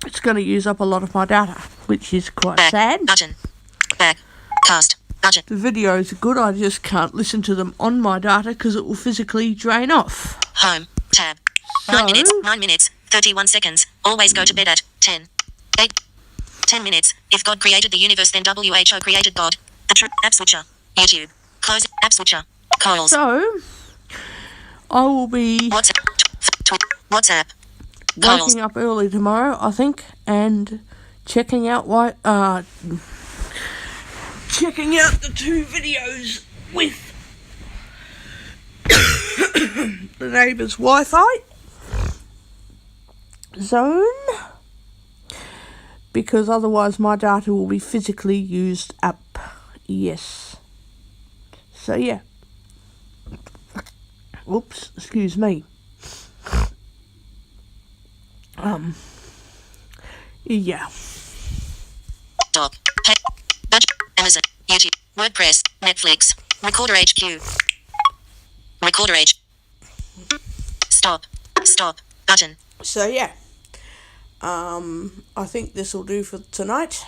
it's going to use up a lot of my data, which is quite Back. sad. Button. Back. Cast. Button. The videos are good, I just can't listen to them on my data because it will physically drain off. Home. Tab. So, 9 minutes. 9 minutes. 31 seconds. Always go to bed at 10. 8. 10 minutes. If God created the universe, then WHO created God. The true app switcher. YouTube. Close app switcher. Calls. so I will be WhatsApp. WhatsApp. waking up early tomorrow, I think, and checking out checking out the 2 videos with the neighbour's Wi-Fi zone, because otherwise my data will be physically used up. Yes. So yeah. Oops, excuse me. Yeah. Dog. Pay. Budget. Amazon. YouTube. WordPress, Netflix, Recorder HQ, Recorder H. Stop button. So yeah, I think this will do for tonight.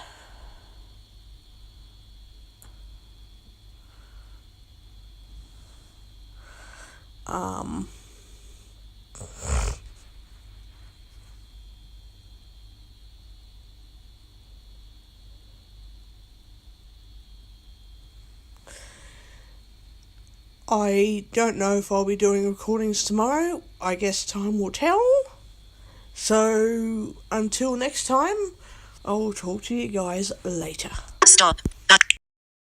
I don't know if I'll be doing recordings tomorrow. I guess time will tell. So until next time, I will talk to you guys later. Stop.